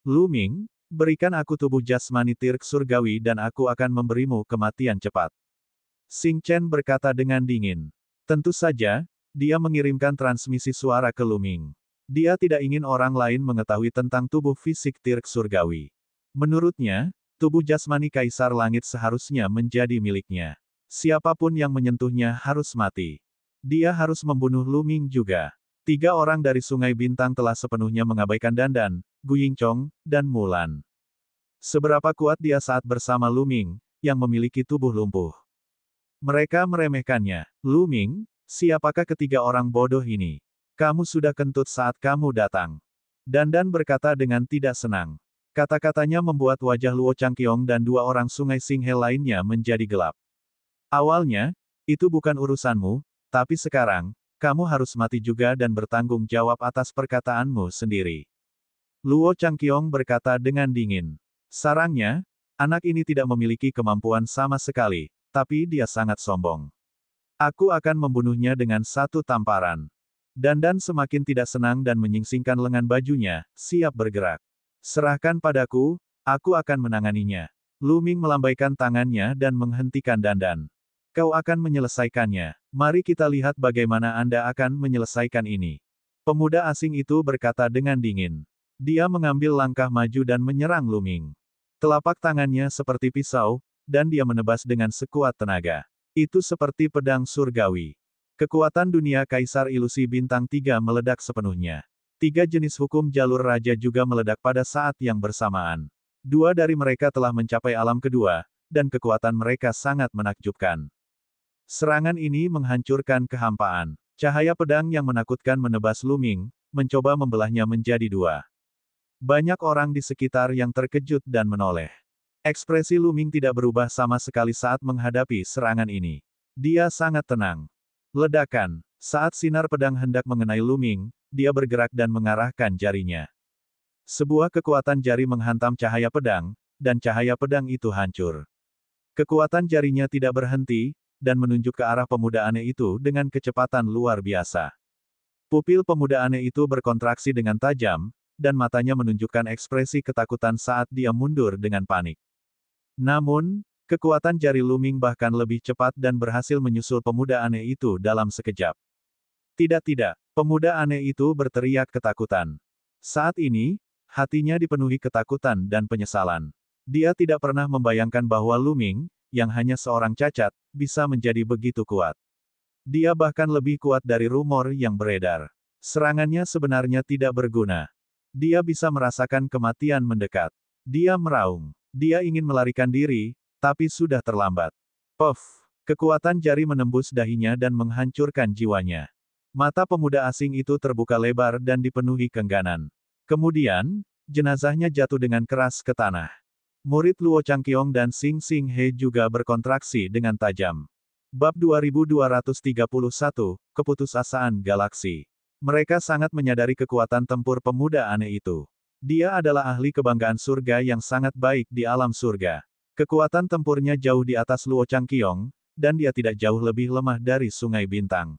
Lu Ming, berikan aku tubuh jasmani Tirk surgawi dan aku akan memberimu kematian cepat. Xing Chen berkata dengan dingin. Tentu saja, dia mengirimkan transmisi suara ke Lu Ming. Dia tidak ingin orang lain mengetahui tentang tubuh fisik Tirk surgawi. Menurutnya, tubuh jasmani Kaisar Langit seharusnya menjadi miliknya. Siapapun yang menyentuhnya harus mati. Dia harus membunuh Lu Ming juga. 3 orang dari Sungai Bintang telah sepenuhnya mengabaikan Dandan, Gu Yingchong, dan Mulan. Seberapa kuat dia saat bersama Lu Ming, yang memiliki tubuh lumpuh. Mereka meremehkannya. Lu Ming, siapakah ketiga orang bodoh ini? Kamu sudah kentut saat kamu datang. Dandan berkata dengan tidak senang. Kata-katanya membuat wajah Luo Changqiong dan 2 orang Sungai Xinghe lainnya menjadi gelap. Awalnya, itu bukan urusanmu, tapi sekarang, kamu harus mati juga dan bertanggung jawab atas perkataanmu sendiri. Luo Changqiong berkata dengan dingin. Sarangnya, anak ini tidak memiliki kemampuan sama sekali, tapi dia sangat sombong. Aku akan membunuhnya dengan satu tamparan. Dandan semakin tidak senang dan menyingsingkan lengan bajunya, siap bergerak. Serahkan padaku, aku akan menanganinya. Lu Ming melambaikan tangannya dan menghentikan Dandan. Kau akan menyelesaikannya. Mari kita lihat bagaimana Anda akan menyelesaikan ini. Pemuda asing itu berkata dengan dingin. Dia mengambil langkah maju dan menyerang Lu Ming. Telapak tangannya seperti pisau, dan dia menebas dengan sekuat tenaga. Itu seperti pedang surgawi. Kekuatan dunia Kaisar Ilusi Bintang 3 meledak sepenuhnya. 3 jenis hukum jalur raja juga meledak pada saat yang bersamaan. 2 dari mereka telah mencapai alam kedua, dan kekuatan mereka sangat menakjubkan. Serangan ini menghancurkan kehampaan. Cahaya pedang yang menakutkan menebas Lu Ming, mencoba membelahnya menjadi 2. Banyak orang di sekitar yang terkejut dan menoleh. Ekspresi Lu Ming tidak berubah sama sekali saat menghadapi serangan ini. Dia sangat tenang. Ledakan. Saat sinar pedang hendak mengenai Lu Ming, dia bergerak dan mengarahkan jarinya. Sebuah kekuatan jari menghantam cahaya pedang, dan cahaya pedang itu hancur. Kekuatan jarinya tidak berhenti, dan menunjuk ke arah pemuda aneh itu dengan kecepatan luar biasa. Pupil pemuda aneh itu berkontraksi dengan tajam, dan matanya menunjukkan ekspresi ketakutan saat dia mundur dengan panik. Namun, kekuatan jari Lu Ming bahkan lebih cepat dan berhasil menyusul pemuda aneh itu dalam sekejap. Tidak, pemuda aneh itu berteriak ketakutan. Saat ini, hatinya dipenuhi ketakutan dan penyesalan. Dia tidak pernah membayangkan bahwa Lu Ming, yang hanya seorang cacat, bisa menjadi begitu kuat. Dia bahkan lebih kuat dari rumor yang beredar. Serangannya sebenarnya tidak berguna. Dia bisa merasakan kematian mendekat. Dia meraung. Dia ingin melarikan diri, tapi sudah terlambat. Puff! Kekuatan jari menembus dahinya dan menghancurkan jiwanya. Mata pemuda asing itu terbuka lebar dan dipenuhi kengganan. Kemudian, jenazahnya jatuh dengan keras ke tanah. Murid Luo Changqiong dan Xing Xing He juga berkontraksi dengan tajam. Bab 2231, Keputusasaan Galaksi. Mereka sangat menyadari kekuatan tempur pemuda aneh itu. Dia adalah ahli kebanggaan surga yang sangat baik di alam surga. Kekuatan tempurnya jauh di atas Luo Changqiong, dan dia tidak jauh lebih lemah dari Sungai Bintang.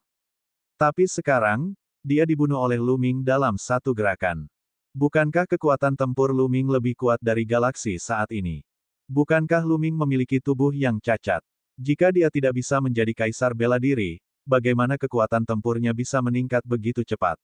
Tapi sekarang, dia dibunuh oleh Lu Ming dalam satu gerakan. Bukankah kekuatan tempur Lu Ming lebih kuat dari galaksi saat ini? Bukankah Lu Ming memiliki tubuh yang cacat? Jika dia tidak bisa menjadi kaisar bela diri, bagaimana kekuatan tempurnya bisa meningkat begitu cepat?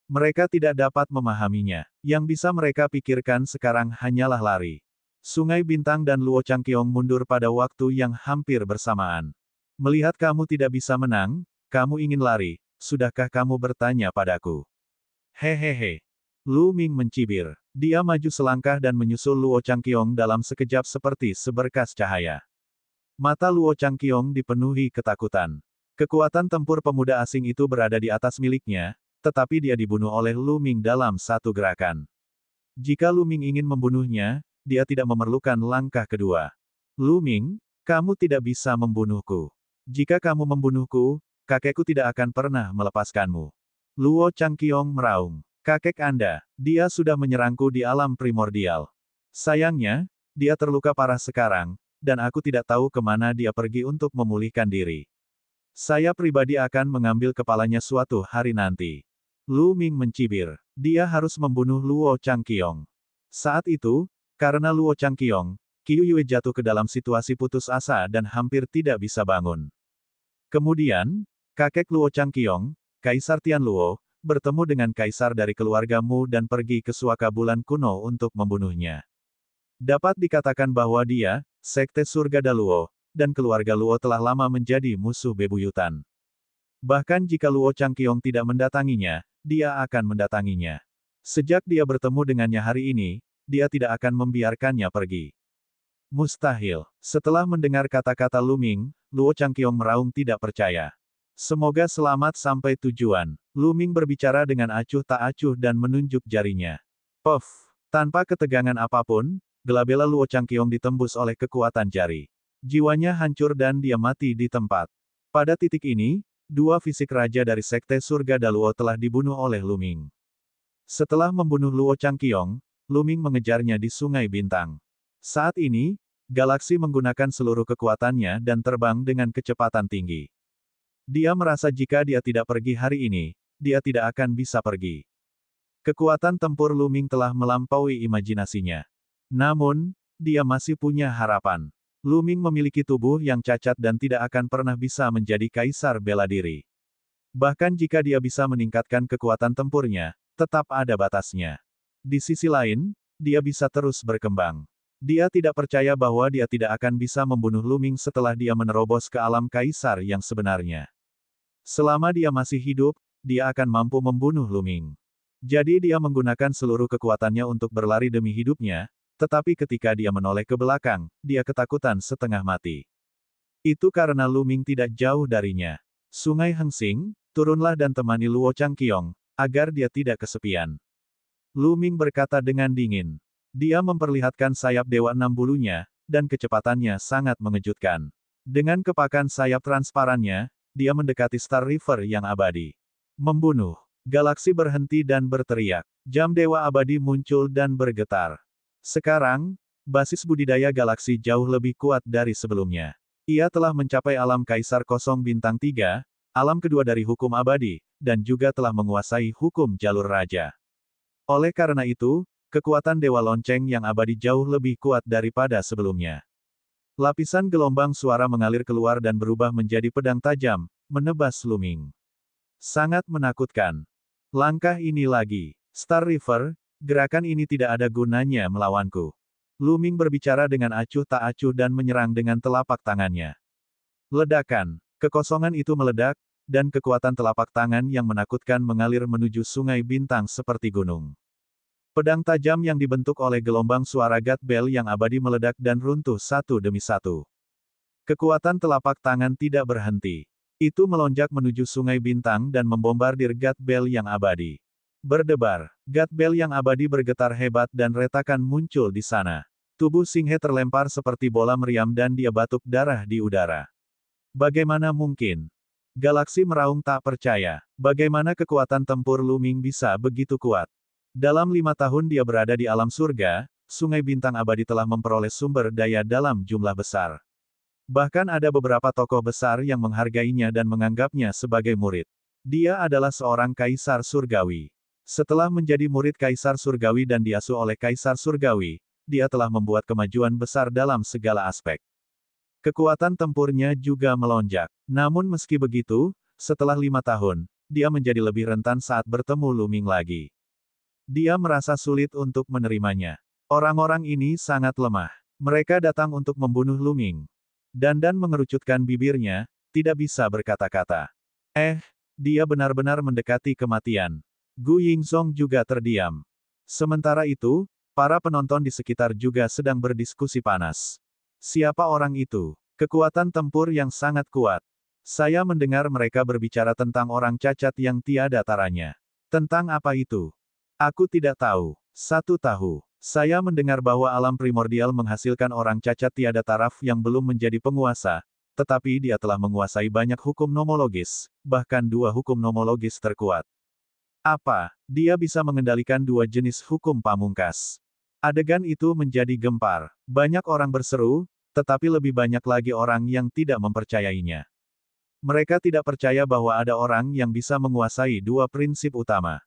Mereka tidak dapat memahaminya. Yang bisa mereka pikirkan sekarang hanyalah lari. Sungai Bintang dan Luo Changqiong mundur pada waktu yang hampir bersamaan. Melihat kamu tidak bisa menang, kamu ingin lari, sudahkah kamu bertanya padaku? Hehehe. Lu Ming mencibir. Dia maju selangkah dan menyusul Luo Changqiong dalam sekejap seperti seberkas cahaya. Mata Luo Changqiong dipenuhi ketakutan. Kekuatan tempur pemuda asing itu berada di atas miliknya, tetapi dia dibunuh oleh Lu Ming dalam satu gerakan. Jika Lu Ming ingin membunuhnya, dia tidak memerlukan langkah kedua. Lu Ming, kamu tidak bisa membunuhku. Jika kamu membunuhku, kakekku tidak akan pernah melepaskanmu. Luo Changqiong meraung. Kakek Anda, dia sudah menyerangku di alam primordial. Sayangnya, dia terluka parah sekarang, dan aku tidak tahu kemana dia pergi untuk memulihkan diri. Saya pribadi akan mengambil kepalanya suatu hari nanti. Lu Ming mencibir. Dia harus membunuh Luo Changqiong. Saat itu, karena Luo Changqiong, Qiu Yue jatuh ke dalam situasi putus asa dan hampir tidak bisa bangun. Kemudian, kakek Luo Changqiong, Kaisar Tianluo, bertemu dengan kaisar dari keluarga Mu dan pergi ke suaka bulan kuno untuk membunuhnya. Dapat dikatakan bahwa dia, Sekte Surga Daluo, dan keluarga Luo telah lama menjadi musuh bebuyutan. Bahkan jika Luo Changqiong tidak mendatanginya, dia akan mendatanginya. Sejak dia bertemu dengannya hari ini, dia tidak akan membiarkannya pergi. Mustahil. Setelah mendengar kata-kata Lu Ming, Luo Changqiong meraung tidak percaya. Semoga selamat sampai tujuan. Lu Ming berbicara dengan acuh tak acuh dan menunjuk jarinya. Puff! Tanpa ketegangan apapun, gelabela Luo Changqiong ditembus oleh kekuatan jari. Jiwanya hancur dan dia mati di tempat. Pada titik ini, dua fisik raja dari Sekte Surga Daluo telah dibunuh oleh Lu Ming. Setelah membunuh Luo Changqiong, Lu Ming mengejarnya di Sungai Bintang. Saat ini, galaksi menggunakan seluruh kekuatannya dan terbang dengan kecepatan tinggi. Dia merasa jika dia tidak pergi hari ini, dia tidak akan bisa pergi. Kekuatan tempur Lu Ming telah melampaui imajinasinya. Namun, dia masih punya harapan. Lu Ming memiliki tubuh yang cacat dan tidak akan pernah bisa menjadi kaisar bela diri. Bahkan jika dia bisa meningkatkan kekuatan tempurnya, tetap ada batasnya. Di sisi lain, dia bisa terus berkembang. Dia tidak percaya bahwa dia tidak akan bisa membunuh Luming setelah dia menerobos ke alam kaisar yang sebenarnya. Selama dia masih hidup, dia akan mampu membunuh Luming. Jadi dia menggunakan seluruh kekuatannya untuk berlari demi hidupnya, tetapi ketika dia menoleh ke belakang, dia ketakutan setengah mati. Itu karena Luming tidak jauh darinya. Sungai Hengsing, turunlah dan temani Luo Changqiong, agar dia tidak kesepian. Luming berkata dengan dingin. Dia memperlihatkan sayap Dewa Enam Bulunya, dan kecepatannya sangat mengejutkan. Dengan kepakan sayap transparannya, dia mendekati Star River yang abadi. Membunuh. Galaksi berhenti dan berteriak. Jam Dewa Abadi muncul dan bergetar. Sekarang, basis budidaya galaksi jauh lebih kuat dari sebelumnya. Ia telah mencapai alam Kaisar Kosong Bintang 3, alam kedua dari hukum abadi, dan juga telah menguasai hukum jalur raja. Oleh karena itu, kekuatan Dewa Lonceng yang abadi jauh lebih kuat daripada sebelumnya. Lapisan gelombang suara mengalir keluar dan berubah menjadi pedang tajam, menebas Luming. Sangat menakutkan. Langkah ini lagi. Star River, gerakan ini tidak ada gunanya melawanku. Luming berbicara dengan acuh tak acuh dan menyerang dengan telapak tangannya. Ledakan. Kekosongan itu meledak, dan kekuatan telapak tangan yang menakutkan mengalir menuju sungai bintang seperti gunung. Pedang tajam yang dibentuk oleh gelombang suara God Bell yang abadi meledak dan runtuh satu demi satu. Kekuatan telapak tangan tidak berhenti. Itu melonjak menuju sungai bintang dan membombardir God Bell yang abadi. Berdebar, God Bell yang abadi bergetar hebat dan retakan muncul di sana. Tubuh Singhe terlempar seperti bola meriam dan dia batuk darah di udara. Bagaimana mungkin? Galaksi meraung tak percaya. Bagaimana kekuatan tempur Luming bisa begitu kuat? Dalam 5 tahun dia berada di alam surga, Sungai Bintang Abadi telah memperoleh sumber daya dalam jumlah besar. Bahkan ada beberapa tokoh besar yang menghargainya dan menganggapnya sebagai murid. Dia adalah seorang kaisar surgawi. Setelah menjadi murid kaisar surgawi dan diasuh oleh kaisar surgawi, dia telah membuat kemajuan besar dalam segala aspek. Kekuatan tempurnya juga melonjak. Namun meski begitu, setelah 5 tahun, dia menjadi lebih rentan saat bertemu Luming lagi. Dia merasa sulit untuk menerimanya. Orang-orang ini sangat lemah. Mereka datang untuk membunuh Luming. Dandan mengerucutkan bibirnya, tidak bisa berkata-kata. Dia benar-benar mendekati kematian. Gu Yingzong juga terdiam. Sementara itu, para penonton di sekitar juga sedang berdiskusi panas. Siapa orang itu? Kekuatan tempur yang sangat kuat. Saya mendengar mereka berbicara tentang orang cacat yang tiada taranya. Tentang apa itu? Aku tidak tahu. Satu tahu. Saya mendengar bahwa alam primordial menghasilkan orang cacat tiada taraf yang belum menjadi penguasa, tetapi dia telah menguasai banyak hukum nomologis, bahkan 2 hukum nomologis terkuat. Apa? Dia bisa mengendalikan 2 jenis hukum pamungkas. Adegan itu menjadi gempar. Banyak orang berseru, tetapi lebih banyak lagi orang yang tidak mempercayainya. Mereka tidak percaya bahwa ada orang yang bisa menguasai 2 prinsip utama.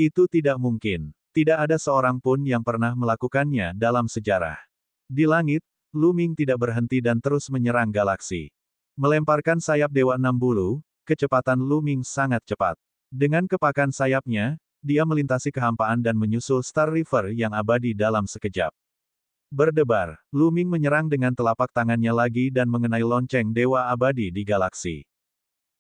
Itu tidak mungkin. Tidak ada seorang pun yang pernah melakukannya dalam sejarah. Di langit, Luming tidak berhenti dan terus menyerang galaksi. Melemparkan sayap Dewa Enam Bulu, kecepatan Luming sangat cepat. Dengan kepakan sayapnya, dia melintasi kehampaan dan menyusul Star River yang abadi dalam sekejap. Berdebar, Luming menyerang dengan telapak tangannya lagi dan mengenai lonceng Dewa Abadi di galaksi.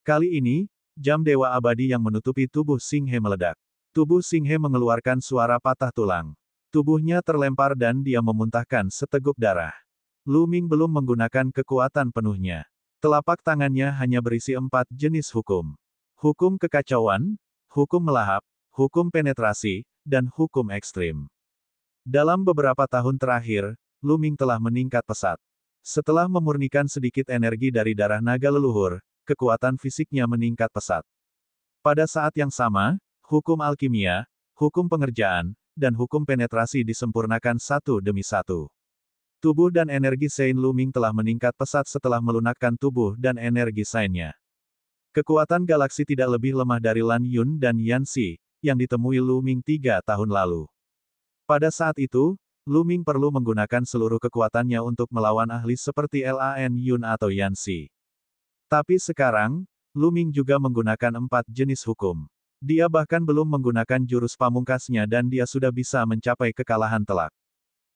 Kali ini, jam Dewa Abadi yang menutupi tubuh Singhe meledak. Tubuh Singhe mengeluarkan suara patah tulang. Tubuhnya terlempar dan dia memuntahkan seteguk darah. Luming belum menggunakan kekuatan penuhnya. Telapak tangannya hanya berisi 4 jenis hukum. Hukum kekacauan, hukum melahap, hukum penetrasi, dan hukum ekstrim. Dalam beberapa tahun terakhir, Luming telah meningkat pesat. Setelah memurnikan sedikit energi dari darah naga leluhur, kekuatan fisiknya meningkat pesat. Pada saat yang sama, hukum alkimia, hukum pengerjaan, dan hukum penetrasi disempurnakan satu demi satu. Tubuh dan energi Sein Luming telah meningkat pesat setelah melunakkan tubuh dan energi Sein-nya. Kekuatan galaksi tidak lebih lemah dari Lan Yun dan Yanxi, yang ditemui Luming 3 tahun lalu. Pada saat itu, Luming perlu menggunakan seluruh kekuatannya untuk melawan ahli seperti Lan Yun atau Yanxi. Tapi sekarang, Luming juga menggunakan 4 jenis hukum. Dia bahkan belum menggunakan jurus pamungkasnya dan dia sudah bisa mencapai kekalahan telak.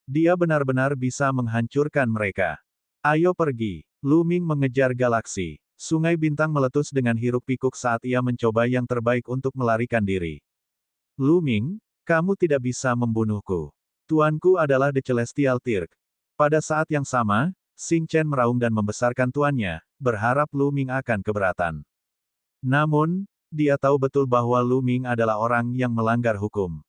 Dia benar-benar bisa menghancurkan mereka. Ayo pergi. Lu Ming mengejar galaksi. Sungai bintang meletus dengan hiruk-pikuk saat ia mencoba yang terbaik untuk melarikan diri. Lu Ming, kamu tidak bisa membunuhku. Tuanku adalah The Celestial Tirk. Pada saat yang sama, Xing Chen meraung dan membesarkan tuannya, berharap Lu Ming akan keberatan. Namun, dia tahu betul bahwa Lu Ming adalah orang yang melanggar hukum.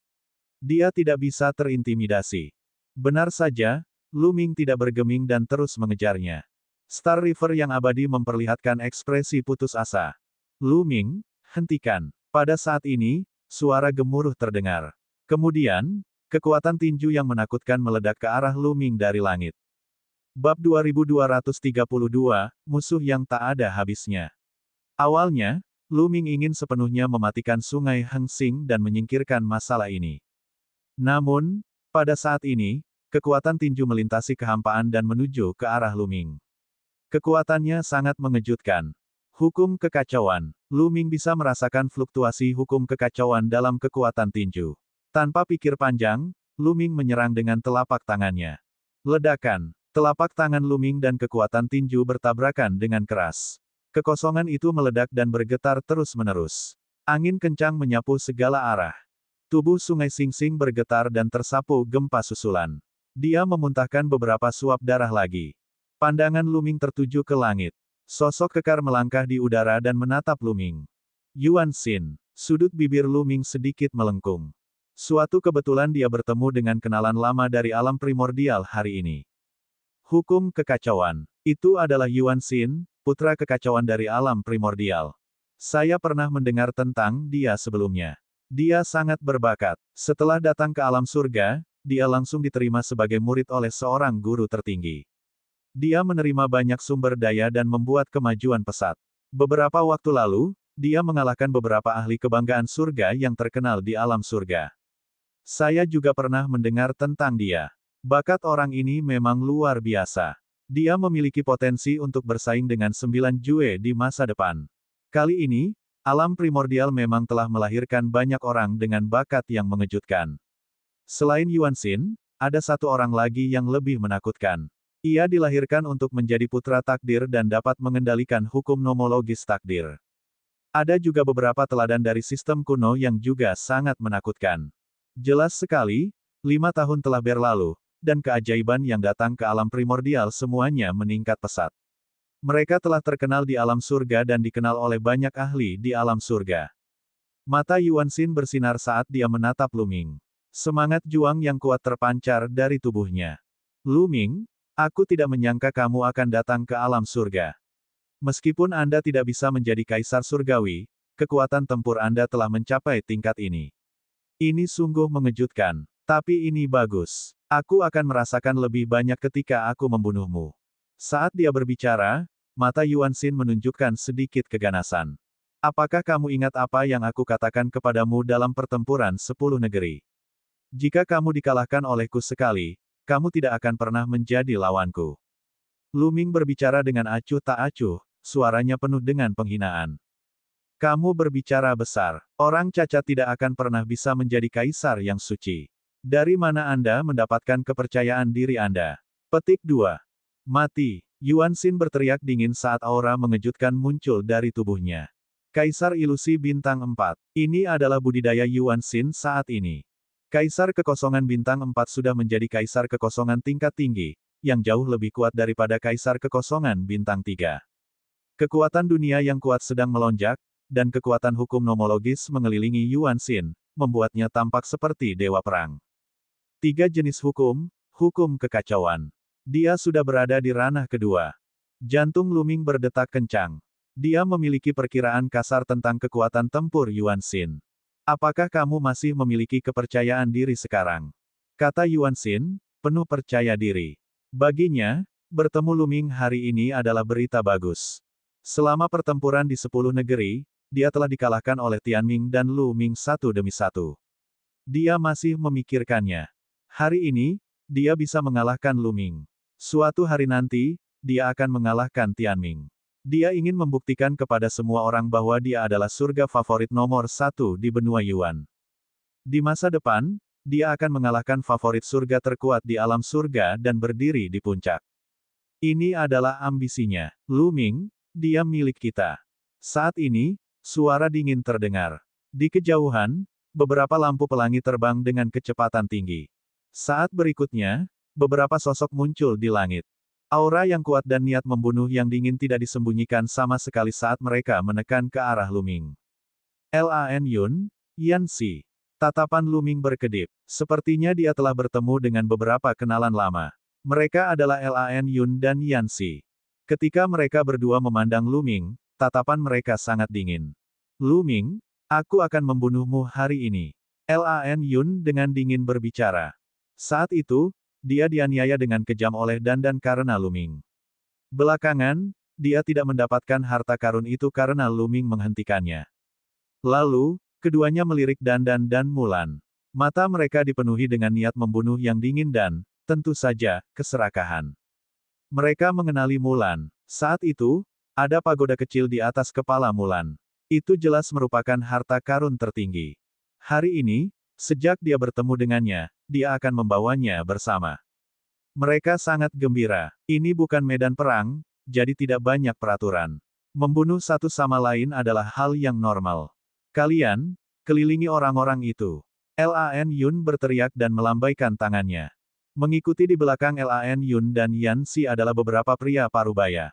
Dia tidak bisa terintimidasi. Benar saja, Lu Ming tidak bergeming dan terus mengejarnya. Star River yang abadi memperlihatkan ekspresi putus asa. Lu Ming, hentikan. Pada saat ini, suara gemuruh terdengar. Kemudian, kekuatan tinju yang menakutkan meledak ke arah Lu Ming dari langit. Bab 2232, Musuh yang tak ada habisnya. Awalnya, Lu Ming ingin sepenuhnya mematikan Sungai Hengsing dan menyingkirkan masalah ini. Namun, pada saat ini, kekuatan tinju melintasi kehampaan dan menuju ke arah Lu Ming. Kekuatannya sangat mengejutkan. Hukum kekacauan. Lu Ming bisa merasakan fluktuasi hukum kekacauan dalam kekuatan tinju. Tanpa pikir panjang, Lu Ming menyerang dengan telapak tangannya. Ledakan. Telapak tangan Lu Ming dan kekuatan tinju bertabrakan dengan keras. Kekosongan itu meledak dan bergetar terus-menerus. Angin kencang menyapu segala arah. Tubuh Sungai Singsing bergetar dan tersapu gempa susulan. Dia memuntahkan beberapa suap darah lagi. Pandangan Lu Ming tertuju ke langit. Sosok kekar melangkah di udara dan menatap Lu Ming. Yuan Xin. Sudut bibir Lu Ming sedikit melengkung. Suatu kebetulan dia bertemu dengan kenalan lama dari alam primordial hari ini. Hukum kekacauan. Itu adalah Yuan Xin, putra kekacauan dari alam primordial. Saya pernah mendengar tentang dia sebelumnya. Dia sangat berbakat. Setelah datang ke alam surga, dia langsung diterima sebagai murid oleh seorang guru tertinggi. Dia menerima banyak sumber daya dan membuat kemajuan pesat. Beberapa waktu lalu, dia mengalahkan beberapa ahli kebanggaan surga yang terkenal di alam surga. Saya juga pernah mendengar tentang dia. Bakat orang ini memang luar biasa. Dia memiliki potensi untuk bersaing dengan 9 Jue di masa depan. Kali ini, alam primordial memang telah melahirkan banyak orang dengan bakat yang mengejutkan. Selain Yuan Xin, ada satu orang lagi yang lebih menakutkan. Ia dilahirkan untuk menjadi putra takdir dan dapat mengendalikan hukum nomologis takdir. Ada juga beberapa teladan dari sistem kuno yang juga sangat menakutkan. Jelas sekali, 5 tahun telah berlalu, dan keajaiban yang datang ke alam primordial semuanya meningkat pesat. Mereka telah terkenal di alam surga dan dikenal oleh banyak ahli di alam surga. Mata Yuan Xin bersinar saat dia menatap Lu Ming. Semangat juang yang kuat terpancar dari tubuhnya. Lu Ming, aku tidak menyangka kamu akan datang ke alam surga. Meskipun Anda tidak bisa menjadi kaisar surgawi, kekuatan tempur Anda telah mencapai tingkat ini. Ini sungguh mengejutkan. Tapi ini bagus. Aku akan merasakan lebih banyak ketika aku membunuhmu. Saat dia berbicara, mata Yuan Xin menunjukkan sedikit keganasan. Apakah kamu ingat apa yang aku katakan kepadamu dalam pertempuran 10 negeri? Jika kamu dikalahkan olehku sekali, kamu tidak akan pernah menjadi lawanku. Lu Ming berbicara dengan acuh tak acuh, suaranya penuh dengan penghinaan. Kamu berbicara besar. Orang cacat tidak akan pernah bisa menjadi kaisar yang suci. Dari mana Anda mendapatkan kepercayaan diri Anda? Petik 2. Mati. Yuan Xin berteriak dingin saat aura mengejutkan muncul dari tubuhnya. Kaisar ilusi bintang 4. Ini adalah budidaya Yuan Xin saat ini. Kaisar kekosongan bintang 4 sudah menjadi kaisar kekosongan tingkat tinggi, yang jauh lebih kuat daripada kaisar kekosongan bintang 3. Kekuatan dunia yang kuat sedang melonjak, dan kekuatan hukum nomologis mengelilingi Yuan Xin, membuatnya tampak seperti dewa perang. 3 jenis hukum, hukum kekacauan. Dia sudah berada di ranah kedua. Jantung Lu Ming berdetak kencang. Dia memiliki perkiraan kasar tentang kekuatan tempur Yuan Xin. Apakah kamu masih memiliki kepercayaan diri sekarang? Kata Yuan Xin, penuh percaya diri. Baginya, bertemu Lu Ming hari ini adalah berita bagus. Selama pertempuran di 10 negeri, dia telah dikalahkan oleh Tianming dan Lu Ming satu demi satu. Dia masih memikirkannya. Hari ini, dia bisa mengalahkan Lu Ming. Suatu hari nanti, dia akan mengalahkan Tianming. Dia ingin membuktikan kepada semua orang bahwa dia adalah surga favorit nomor 1 di benua Yuan. Di masa depan, dia akan mengalahkan favorit surga terkuat di alam surga dan berdiri di puncak. Ini adalah ambisinya. Lu Ming, dia milik kita. Saat ini, suara dingin terdengar. Di kejauhan, beberapa lampu pelangi terbang dengan kecepatan tinggi. Saat berikutnya, beberapa sosok muncul di langit. Aura yang kuat dan niat membunuh yang dingin tidak disembunyikan sama sekali saat mereka menekan ke arah Lu Ming. Lan Yun, Yanxi. Tatapan Lu Ming berkedip. Sepertinya dia telah bertemu dengan beberapa kenalan lama. Mereka adalah Lan Yun dan Yanxi. Ketika mereka berdua memandang Lu Ming, tatapan mereka sangat dingin. Lu Ming, aku akan membunuhmu hari ini. Lan Yun dengan dingin berbicara. Saat itu, dia dianiaya dengan kejam oleh Dandan karena Lu Ming. Belakangan, dia tidak mendapatkan harta karun itu karena Lu Ming menghentikannya. Lalu, keduanya melirik Dandan dan Mulan. Mata mereka dipenuhi dengan niat membunuh yang dingin dan, tentu saja, keserakahan. Mereka mengenali Mulan. Saat itu, ada pagoda kecil di atas kepala Mulan. Itu jelas merupakan harta karun tertinggi. Hari ini, sejak dia bertemu dengannya, dia akan membawanya bersama. Mereka sangat gembira. Ini bukan medan perang, jadi tidak banyak peraturan. Membunuh satu sama lain adalah hal yang normal. Kalian, kelilingi orang-orang itu. Lan Yun berteriak dan melambaikan tangannya. Mengikuti di belakang Lan Yun dan Yanxi adalah beberapa pria parubaya.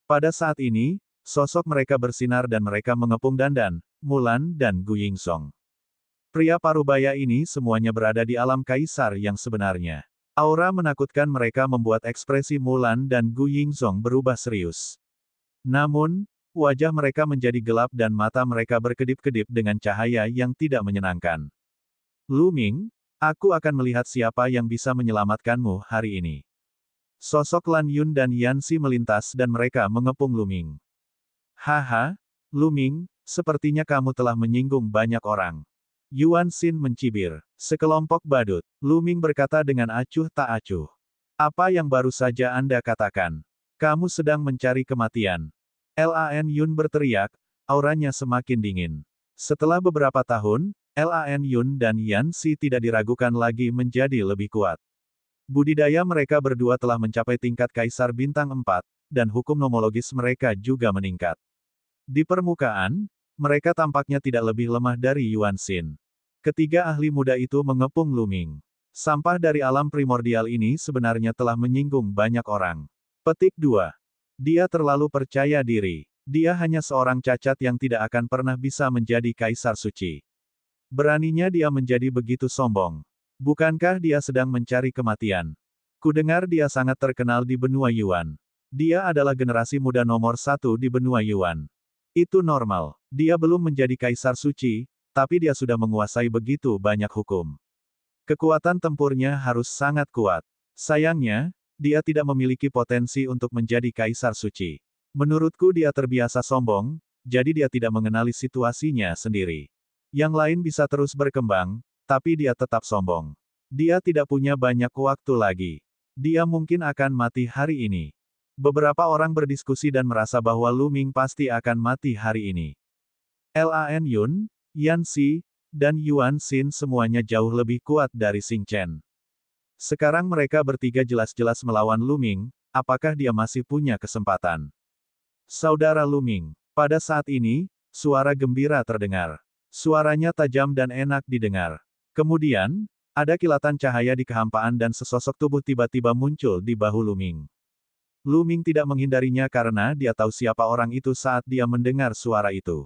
Pada saat ini, sosok mereka bersinar dan mereka mengepung Dandan, Mulan dan Gu Yingsong. Pria parubaya ini semuanya berada di alam kaisar yang sebenarnya. Aura menakutkan mereka membuat ekspresi Mulan dan Gu Yingsong berubah serius. Namun, wajah mereka menjadi gelap dan mata mereka berkedip-kedip dengan cahaya yang tidak menyenangkan. Lu Ming, aku akan melihat siapa yang bisa menyelamatkanmu hari ini. Sosok Lan Yun dan Yanxi melintas dan mereka mengepung Lu Ming. Haha, Lu Ming, sepertinya kamu telah menyinggung banyak orang. Yuan Xin mencibir. Sekelompok badut. Lu Ming berkata dengan acuh tak acuh. Apa yang baru saja Anda katakan? Kamu sedang mencari kematian. Lan Yun berteriak, auranya semakin dingin. Setelah beberapa tahun, Lan Yun dan Yanxi tidak diragukan lagi menjadi lebih kuat. Budidaya mereka berdua telah mencapai tingkat Kaisar Bintang 4, dan hukum nomologis mereka juga meningkat. Di permukaan, mereka tampaknya tidak lebih lemah dari Yuan Xin. Ketiga ahli muda itu mengepung Lu Ming. Sampah dari alam primordial ini sebenarnya telah menyinggung banyak orang. Petik 2. Dia terlalu percaya diri. Dia hanya seorang cacat yang tidak akan pernah bisa menjadi kaisar suci. Beraninya dia menjadi begitu sombong. Bukankah dia sedang mencari kematian? Kudengar dia sangat terkenal di benua Yuan. Dia adalah generasi muda nomor 1 di benua Yuan. Itu normal. Dia belum menjadi kaisar suci, tapi dia sudah menguasai begitu banyak hukum. Kekuatan tempurnya harus sangat kuat. Sayangnya, dia tidak memiliki potensi untuk menjadi kaisar suci. Menurutku dia terbiasa sombong, jadi dia tidak mengenali situasinya sendiri. Yang lain bisa terus berkembang, tapi dia tetap sombong. Dia tidak punya banyak waktu lagi. Dia mungkin akan mati hari ini. Beberapa orang berdiskusi dan merasa bahwa Lu Ming pasti akan mati hari ini. Lan Yun, Yanxi, dan Yuan Xin semuanya jauh lebih kuat dari Xing Chen. Sekarang mereka bertiga jelas-jelas melawan Lu Ming, apakah dia masih punya kesempatan? Saudara Lu Ming. Pada saat ini, suara gembira terdengar. Suaranya tajam dan enak didengar. Kemudian, ada kilatan cahaya di kehampaan dan sesosok tubuh tiba-tiba muncul di bahu Lu Ming. Lu Ming tidak menghindarinya karena dia tahu siapa orang itu saat dia mendengar suara itu.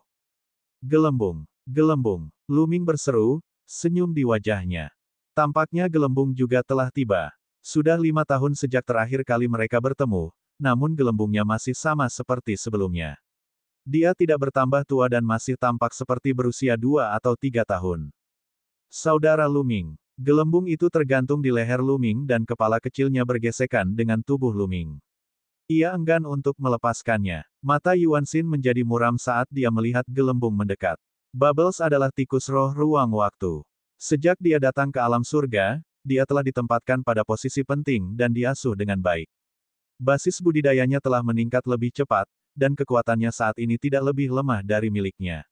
Gelembung. Gelembung. Lu Ming berseru, senyum di wajahnya. Tampaknya gelembung juga telah tiba. Sudah 5 tahun sejak terakhir kali mereka bertemu, namun gelembungnya masih sama seperti sebelumnya. Dia tidak bertambah tua dan masih tampak seperti berusia 2 atau 3 tahun. Saudara Lu Ming. Gelembung itu tergantung di leher Lu Ming dan kepala kecilnya bergesekan dengan tubuh Lu Ming. Ia enggan untuk melepaskannya. Mata Yuan Xin menjadi muram saat dia melihat gelembung mendekat. Bubbles adalah tikus roh ruang waktu. Sejak dia datang ke alam surga, dia telah ditempatkan pada posisi penting dan diasuh dengan baik. Basis budidayanya telah meningkat lebih cepat, dan kekuatannya saat ini tidak lebih lemah dari miliknya.